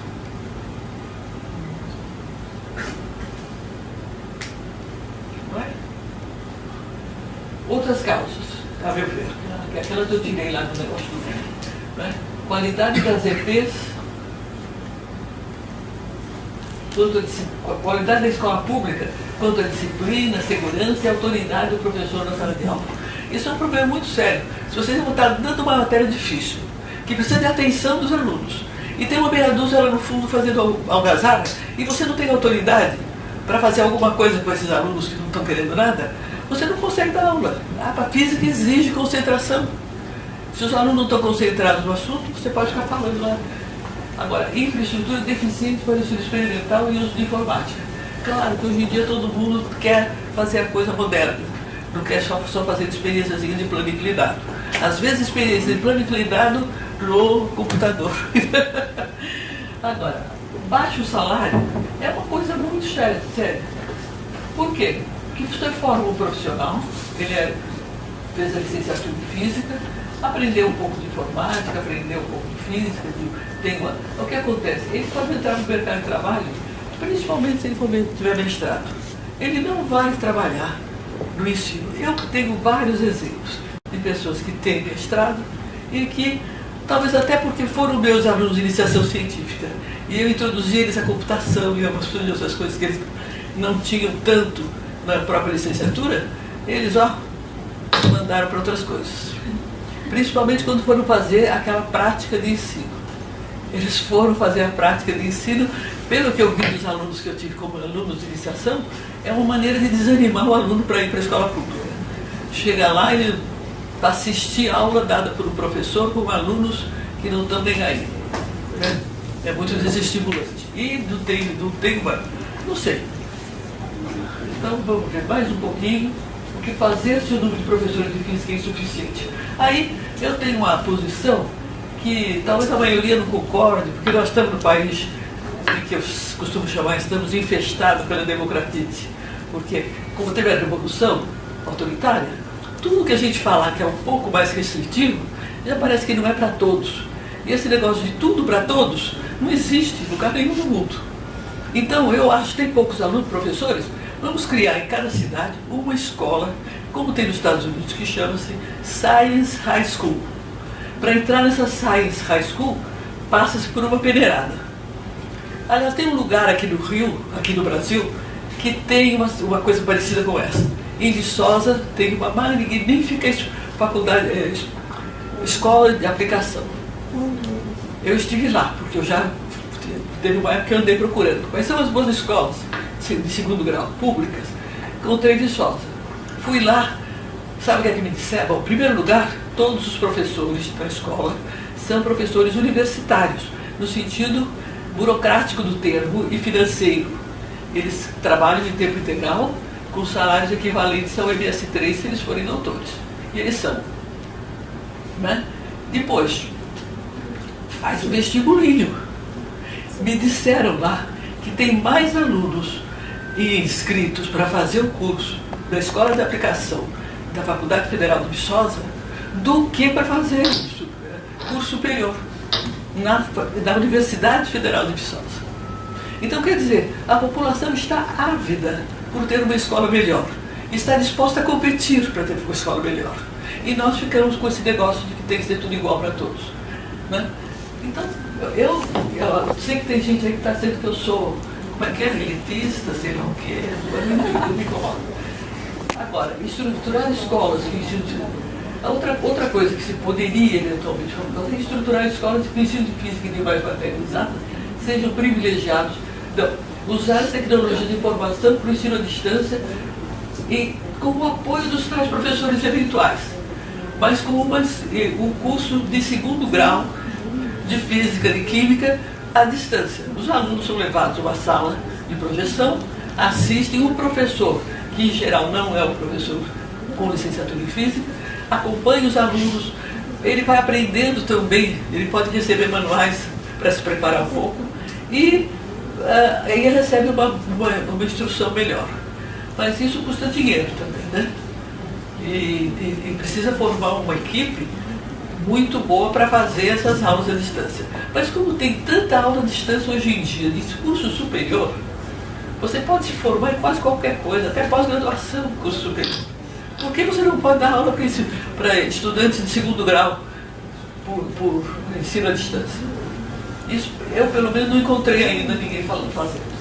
Não é? Outras causas, a meu ver, aquelas eu tirei lá do negócio do MEC. Não é? Qualidade das EPs, a qualidade da escola pública, quanto à disciplina, segurança e autoridade do professor na sala de aula. Isso é um problema muito sério. Se vocês vão estar dando uma matéria difícil, que precisa de atenção dos alunos, e tem uma meia dúzia lá no fundo fazendo algazarra, e você não tem autoridade para fazer alguma coisa com esses alunos que não estão querendo nada, você não consegue dar aula. A física exige concentração. Se os alunos não estão concentrados no assunto, você pode ficar falando lá. Agora, infraestrutura deficiente para o ensino experimental e uso de informática. Claro que hoje em dia todo mundo quer fazer a coisa moderna, não quer só fazer experiências de plano inclinado. Às vezes, experiência de plano inclinado no computador. Agora, baixo salário é uma coisa muito séria. Por quê? Porque você forma um profissional, ele fez a licenciatura em física, aprendeu um pouco de informática, aprendeu um pouco de física, o que acontece? Ele pode entrar no mercado de trabalho, principalmente se ele tiver mestrado. Ele não vai trabalhar no ensino. Eu tenho vários exemplos de pessoas que têm mestrado e que, talvez até porque foram meus alunos de iniciação científica, e eu introduzi eles a computação e algumas outras coisas que eles não tinham tanto na própria licenciatura, eles mandaram para outras coisas. Principalmente quando foram fazer aquela prática de ensino. Eles foram fazer a prática de ensino, pelo que eu vi dos alunos que eu tive como alunos de iniciação, é uma maneira de desanimar o aluno para ir para a escola pública. Chega lá, ele assistir a aula dada por um professor com alunos que não estão nem aí. Né? É muito desestimulante. E não sei. Então vamos ver mais um pouquinho o que fazer se o número de professores de física é insuficiente. Aí eu tenho uma posição que talvez a maioria não concorde, porque nós estamos no país que eu costumo chamar, estamos infestados pela democratite. Porque, como teve a revolução autoritária, tudo que a gente falar que é um pouco mais restritivo, já parece que não é para todos. E esse negócio de tudo para todos não existe em lugar nenhum do mundo. Então, eu acho que tem poucos alunos, professores, vamos criar em cada cidade uma escola, como tem nos Estados Unidos, que chama-se Science High School. Para entrar nessa Science High School, passa-se por uma peneirada. Aliás, tem um lugar aqui no Rio, aqui no Brasil, que tem uma coisa parecida com essa. Em Viçosa tem uma magnífica escola de aplicação. Eu estive lá, porque eu já teve uma época que eu andei procurando. Quais são as boas escolas de segundo grau, públicas? Encontrei Viçosa. Fui lá, sabe o que é que me disseram? Bom, em primeiro lugar, todos os professores da escola são professores universitários, no sentido burocrático do termo e financeiro. Eles trabalham de tempo integral com salários equivalentes ao MS3 se eles forem doutores. E eles são. Né? Depois, faz o vestibulinho. Me disseram lá que tem mais alunos inscritos para fazer o curso da Escola de Aplicação da Faculdade Federal de Viçosa do que para fazer o curso superior na Universidade Federal de Viçosa. Então, quer dizer, a população está ávida por ter uma escola melhor, está disposta a competir para ter uma escola melhor. E nós ficamos com esse negócio de que tem que ser tudo igual para todos, né? Então, eu sei que tem gente aí que está dizendo que eu sou, como é que é, elitista, sei lá o que, eu me incomodo. Agora, estruturar escolas que ensinam... Outra coisa que se poderia eventualmente fazer é estruturar escolas que ensino de física e de mais matérias exatas sejam privilegiados, usar as tecnologias de informação para o ensino à distância e com o apoio dos tais professores eventuais, mas com um curso de segundo grau de física, de química à distância. Os alunos são levados a uma sala de projeção, assistem um professor, que em geral não é o professor com licenciatura em física, acompanha os alunos, ele vai aprendendo também, ele pode receber manuais para se preparar um pouco e ele recebe uma instrução melhor. Mas isso custa dinheiro também, né? E precisa formar uma equipe muito boa para fazer essas aulas à distância. Mas como tem tanta aula à distância hoje em dia, de curso superior, você pode se formar em quase qualquer coisa, até pós-graduação, curso superior. Por que você não pode dar aula para estudantes de segundo grau por ensino à distância? Isso eu, pelo menos, não encontrei ainda ninguém falando fazendo.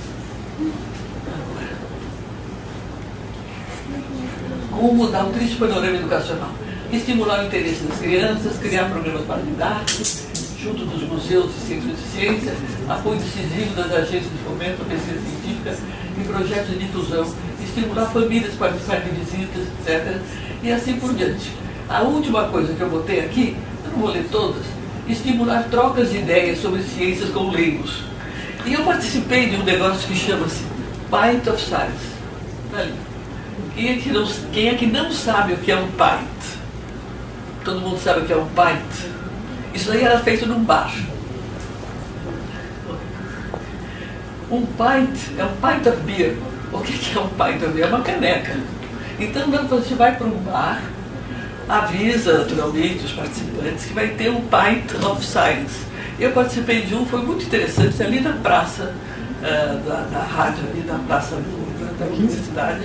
Como mudar o triste panorama educacional? Estimular o interesse das crianças, criar programas para didática, junto dos museus e centros de ciência, apoio decisivo das agências de fomento à pesquisa científica e projetos de difusão, estimular famílias para participar de visitas, etc. E assim por diante. A última coisa que eu botei aqui, eu não vou ler todas, estimular trocas de ideias sobre ciências com leigos. E eu participei de um negócio que chama-se Pint of Science. Ali. Quem é que não sabe o que é um pint? Todo mundo sabe o que é um pint? Isso aí era feito num bar. Um pint é um pint of beer. O que é um pint of beer? É uma caneca. Então, você vai para um bar, avisa naturalmente os participantes que vai ter um Pint of Science. Eu participei de um, foi muito interessante, ali na praça da rádio, ali na praça da universidade,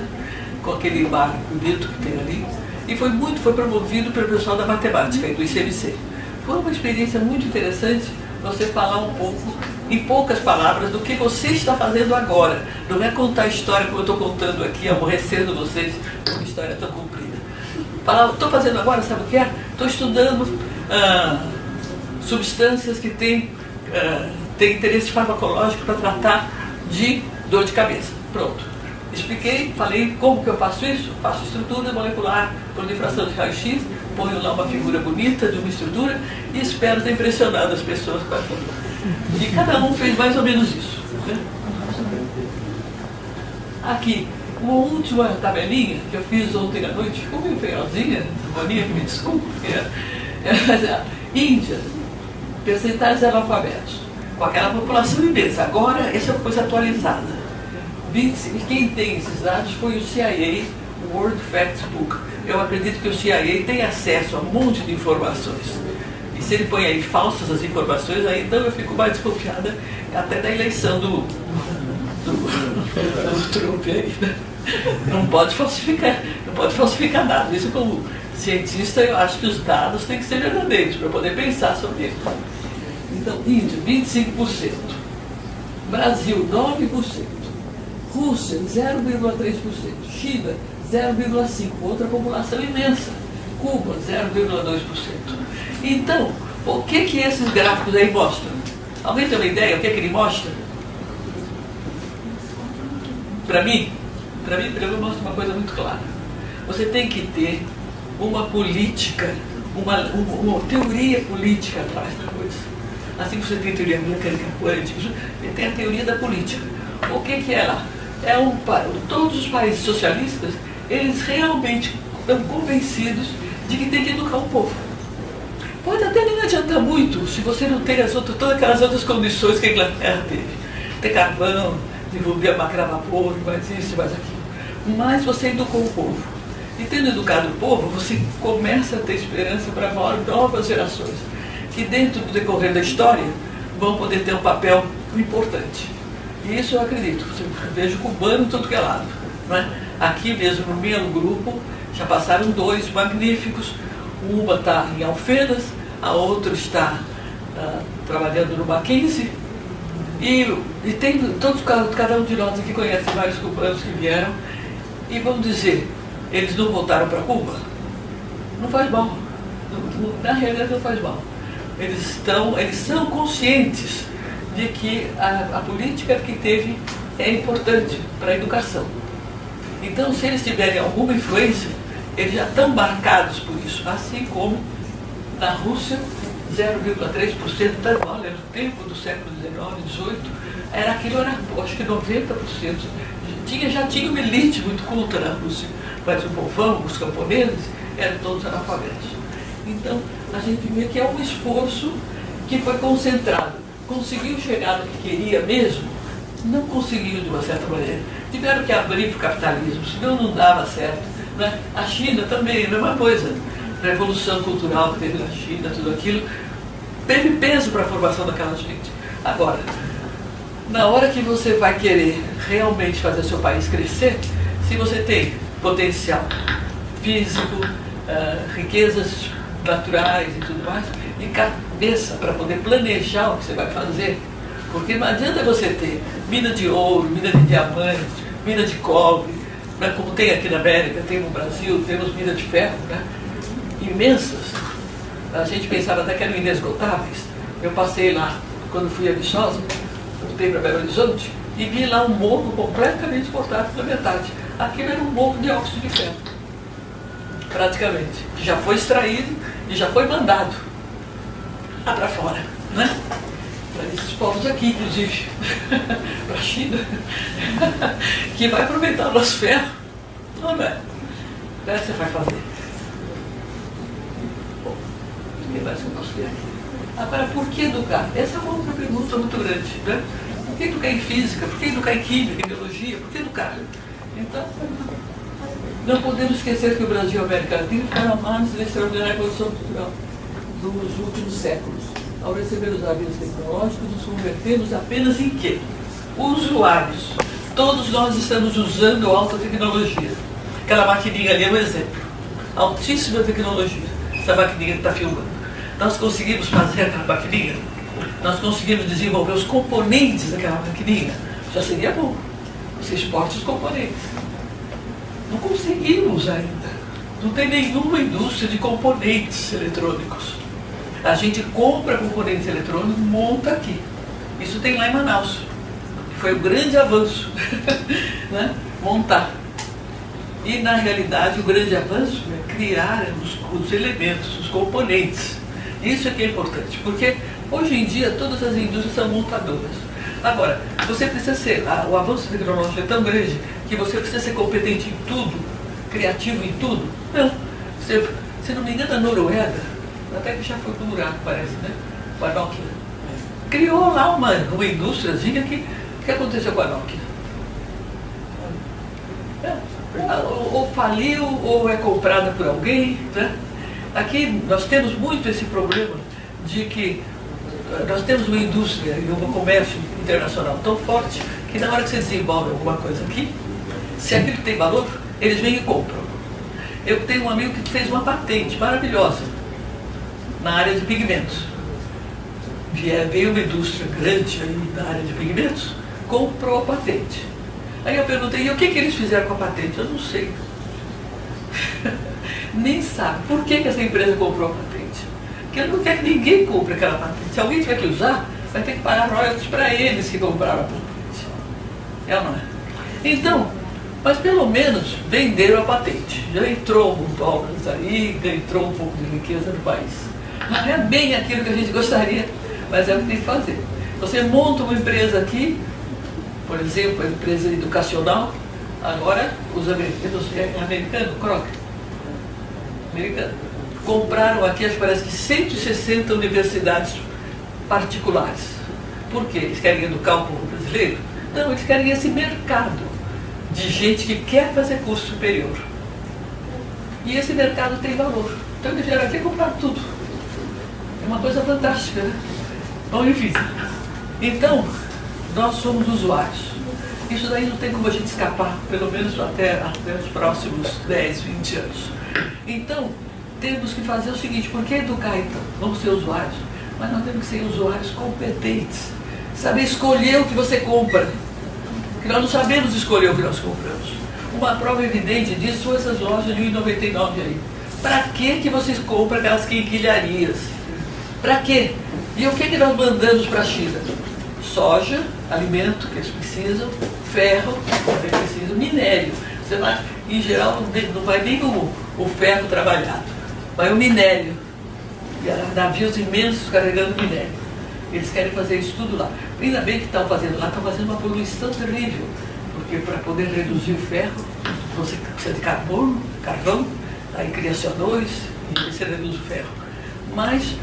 com aquele bar bonito que tem ali, e foi promovido pelo pessoal da matemática e do ICMC. Foi uma experiência muito interessante você falar um pouco, em poucas palavras, do que você está fazendo agora. Não é contar a história como eu estou contando aqui, aborrecendo vocês com uma história tão comprida. Estou fazendo agora, sabe o que é? Estou estudando substâncias que têm interesse farmacológico para tratar de dor de cabeça. Pronto. Expliquei, falei como que eu faço isso. Faço estrutura molecular, proliferação de raio-x, ponho lá uma figura bonita de uma estrutura e espero ter impressionado as pessoas com aquilo. E cada um fez mais ou menos isso, né? Aqui, uma última tabelinha que eu fiz ontem à noite, ficou meio feiozinha, boninha, me desculpe, Índia, percentais de analfabetos, com aquela população imensa. Agora, essa é uma coisa atualizada. Quem tem esses dados foi o CIA, o World Factbook. Eu acredito que o CIA tem acesso a um monte de informações. E se ele põe aí falsas as informações, aí então eu fico mais desconfiada até da eleição do Trump aí, né? Não pode falsificar dados. Isso, como cientista, eu acho que os dados têm que ser verdadeiros para poder pensar sobre eles. Então, Índia, 25%. Brasil, 9%. Rússia, 0,3%. China, 0,5%. Outra população imensa. Cuba, 0,2%. Então, o que esses gráficos aí mostram? Alguém tem uma ideia? O que ele mostra? Para mim, mostra uma coisa muito clara. Você tem que ter uma política, uma teoria política atrás da coisa. Assim que você tem teoria mecânica quântica, tem a teoria da política. O que é lá? Todos os países socialistas, eles realmente estão convencidos de que tem que educar o povo. Pode até nem adianta muito se você não tem todas aquelas outras condições que a Inglaterra teve. Ter carvão, desenvolver a máquina a vapor, mais isso, mais aquilo. Mas você educou o povo. E tendo educado o povo, você começa a ter esperança para novas gerações, que dentro do decorrer da história vão poder ter um papel importante. E isso eu acredito. Eu vejo cubano em tudo que é lado. Não é? Aqui mesmo, no meu grupo, já passaram 2 magníficos. Uma está em Alfenas, a outra está trabalhando no Mackenzie. E tem todos, cada um de nós aqui conhece vários cubanos que vieram. E vamos dizer, eles não voltaram para Cuba? Não faz mal. Na realidade não faz mal. Eles são conscientes de que a política que teve é importante para a educação. Então, se eles tiverem alguma influência, eles já estão marcados por isso, assim como na Rússia, 0,3% da bola, era o tempo do século XIX, XVIII, aquilo era, acho que 90%. Já tinha uma elite muito culta na Rússia, mas o povão, os camponeses, eram todos analfabetos. Então, a gente vê que é um esforço que foi concentrado. Conseguiu chegar no que queria mesmo? Não conseguiu de uma certa maneira. Tiveram que abrir para o capitalismo, senão não dava certo. Né? A China também, a mesma coisa. A revolução cultural que teve na China, tudo aquilo, teve peso para a formação daquela gente. Agora, na hora que você vai querer realmente fazer seu país crescer, se você tem potencial físico, riquezas naturais e tudo mais, e cabeça para poder planejar o que você vai fazer, porque não adianta você ter mina de ouro, mina de diamante, mina de cobre, né, como tem aqui na América, tem no Brasil, temos minas de ferro, né, imensas. A gente pensava até que eram inesgotáveis. Eu passei lá, quando fui a Viçosa, voltei para Belo Horizonte, e vi lá um morro completamente cortado pela metade. Aquilo era um morro de óxido de ferro, praticamente. Já foi extraído e já foi mandado lá para fora, né? Para esses povos aqui, inclusive, para a China, que vai aproveitar o nosso ferro. Não é? O que você vai fazer? Bom, o que mais que eu posso ver aqui? Agora, por que educar? Essa é uma outra pergunta muito grande, né? Por que educar em física? Por que educar em química, em biologia? Por que educar? Então, não podemos esquecer que o Brasil e a América Latina ficaram à margem da extraordinária evolução cultural dos últimos séculos. Ao receber os avanços tecnológicos, nos convertemos apenas em quê? Usuários. Todos nós estamos usando alta tecnologia. Aquela maquininha ali é um exemplo. Altíssima tecnologia. Essa maquininha que está filmando. Nós conseguimos fazer aquela maquininha? Nós conseguimos desenvolver os componentes daquela maquininha? Já seria bom. Você exporta os componentes. Não conseguimos ainda. Não tem nenhuma indústria de componentes eletrônicos. A gente compra componentes eletrônicos e monta aqui. Isso tem lá em Manaus. Foi um grande avanço, né? Montar. E, na realidade, o grande avanço é criar os elementos, os componentes. Isso é que é importante, porque hoje em dia todas as indústrias são montadoras. Agora, você precisa ser, o avanço tecnológico é tão grande que você precisa ser competente em tudo, criativo em tudo. Não. Se não me engano, a Noruega, até que já foi para o buraco, parece, né? Com a Nokia. Criou lá uma indústriazinha que... O que aconteceu com a Nokia? Ou faliu, ou é comprada por alguém, né? Aqui nós temos muito esse problema de que nós temos uma indústria e um comércio internacional tão forte que na hora que você desenvolve alguma coisa aqui, se aquilo tem valor, eles vêm e compram. Eu tenho um amigo que fez uma patente maravilhosa na área de pigmentos. Veio uma indústria grande aí na área de pigmentos, comprou a patente. Aí eu perguntei, e o que eles fizeram com a patente? Eu não sei. Nem sabe. Por que essa empresa comprou a patente? Porque ele não quer que ninguém compre aquela patente. Se alguém tiver que usar, vai ter que pagar royalties para eles que compraram a patente. É ou não é? Então, mas pelo menos venderam a patente. Já entrou alguns dólares aí, entrou um pouco de riqueza no país. Não é bem aquilo que a gente gostaria, mas é o que tem que fazer. Você monta uma empresa aqui, por exemplo, a empresa educacional, agora os americanos, americano, Kroger, americano, compraram aqui, acho que parece que 160 universidades particulares. Por quê? Eles querem educar o povo brasileiro? Não, eles querem esse mercado de gente que quer fazer curso superior. E esse mercado tem valor. Então eles vieram aqui comprar tudo. É uma coisa fantástica, né? Bom, enfim. Então, nós somos usuários. Isso daí não tem como a gente escapar, pelo menos até os próximos 10, 20 anos. Então, temos que fazer o seguinte, por que educar então? Vamos ser usuários, mas nós temos que ser usuários competentes. Saber escolher o que você compra. Porque nós não sabemos escolher o que nós compramos. Uma prova evidente disso são essas lojas de R$1,99 aí. Para que vocês compram aquelas quinquilharias? Para quê? E o que nós mandamos para a China? Soja, alimento que eles precisam, ferro, que eles precisam, minério. Você vai, em geral, não vai nem o ferro trabalhado, vai o minério. E há navios imensos carregando minério. Eles querem fazer isso tudo lá. Ainda bem que estão fazendo lá, estão fazendo uma poluição terrível. Porque para poder reduzir o ferro, você precisa de carvão, aí cria CO2 e você reduz o ferro. Mas,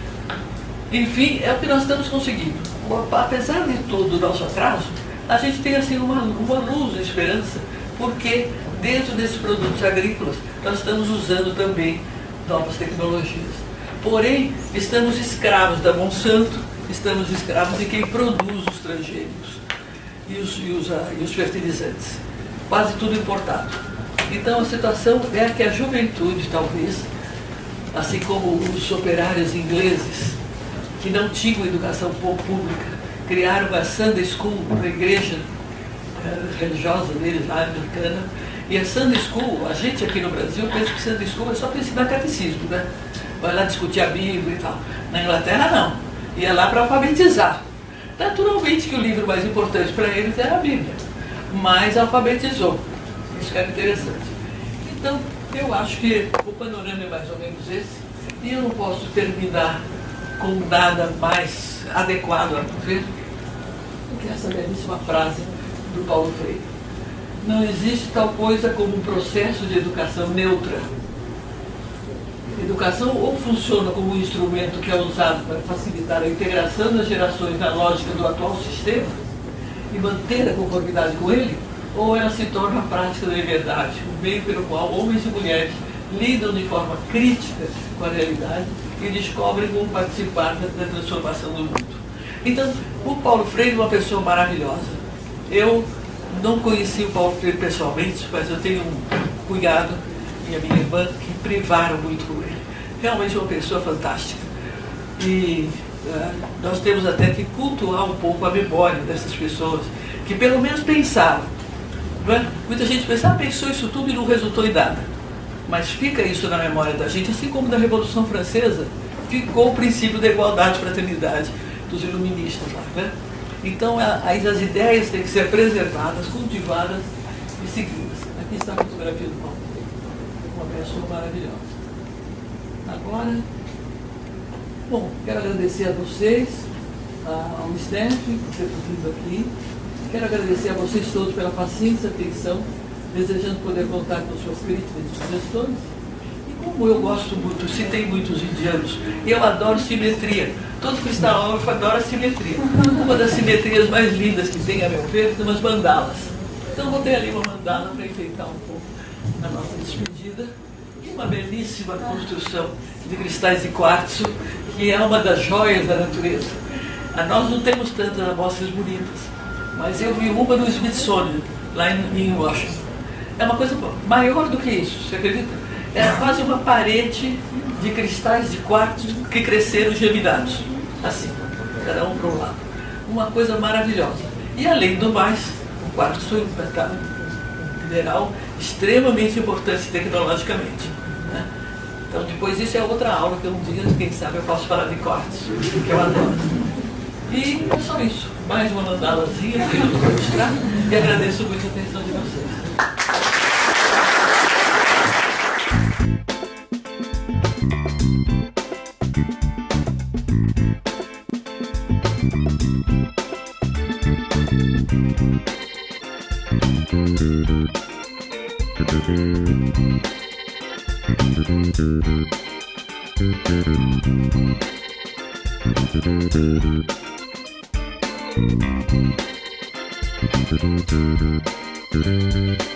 enfim, é o que nós estamos conseguindo. Apesar de todo o nosso atraso, a gente tem assim uma luz de esperança, porque dentro desses produtos agrícolas nós estamos usando também novas tecnologias. Porém, estamos escravos da Monsanto, estamos escravos de quem produz os transgênicos e os fertilizantes. Quase tudo importado. Então a situação é que a juventude, talvez, assim como os operários ingleses, que não tinham educação pública, criaram uma Sunday School, uma igreja religiosa deles lá, americana. E a Sunday School, a gente aqui no Brasil pensa que Sunday School é só para ensinar catecismo, né? Vai lá discutir a Bíblia e tal. Na Inglaterra, não. Ia lá para alfabetizar. Naturalmente que o livro mais importante para eles era a Bíblia, mas alfabetizou. Isso que era interessante. Então, eu acho que o panorama é mais ou menos esse, e eu não posso terminar com nada mais adequado a ver do que essa belíssima frase do Paulo Freire. Não existe tal coisa como um processo de educação neutra. Educação ou funciona como um instrumento que é usado para facilitar a integração das gerações na lógica do atual sistema e manter a conformidade com ele, ou ela se torna a prática da liberdade, o meio pelo qual homens e mulheres lidam de forma crítica com a realidade e descobrem como participar da transformação do mundo. Então, o Paulo Freire é uma pessoa maravilhosa. Eu não conheci o Paulo Freire pessoalmente, mas eu tenho um cunhado e a minha irmã que privaram muito com ele. Realmente é uma pessoa fantástica. E nós temos até que cultuar um pouco a memória dessas pessoas, que pelo menos pensaram. Não é? Muita gente pensou isso tudo e não resultou em nada. Mas fica isso na memória da gente, assim como na Revolução Francesa ficou o princípio da igualdade e fraternidade dos iluministas lá, né? Então as ideias têm que ser preservadas, cultivadas e seguidas. Aqui está a fotografia do Paulo, uma pessoa maravilhosa. Agora, bom, quero agradecer a vocês, ao Steph, por ter vindo aqui. Quero agradecer a vocês todos pela paciência e atenção, desejando poder contar com suas críticas e sugestões. E como eu gosto muito, citei muitos indianos, e eu adoro simetria. Todo cristão órfão adora simetria. Uma das simetrias mais lindas que tem, a meu ver, são as mandalas. Então, vou ter ali uma mandala para enfeitar um pouco a nossa despedida. E uma belíssima construção de cristais de quartzo, que é uma das joias da natureza. Nós não temos tantas amostras bonitas, mas eu vi uma no Smithsonian, lá em Washington. É uma coisa maior do que isso, você acredita? É quase uma parede de cristais de quartzo que cresceram geminados, assim, cada um para um lado. Uma coisa maravilhosa. E além do mais, o quartzo foi um metal mineral extremamente importante tecnologicamente, né? Então depois isso é outra aula que um dia, quem sabe, eu posso falar de quartzo, que eu adoro. E é só isso. Mais uma mandalazinha que eu vou mostrar e agradeço muito a atenção de vocês. Thank you.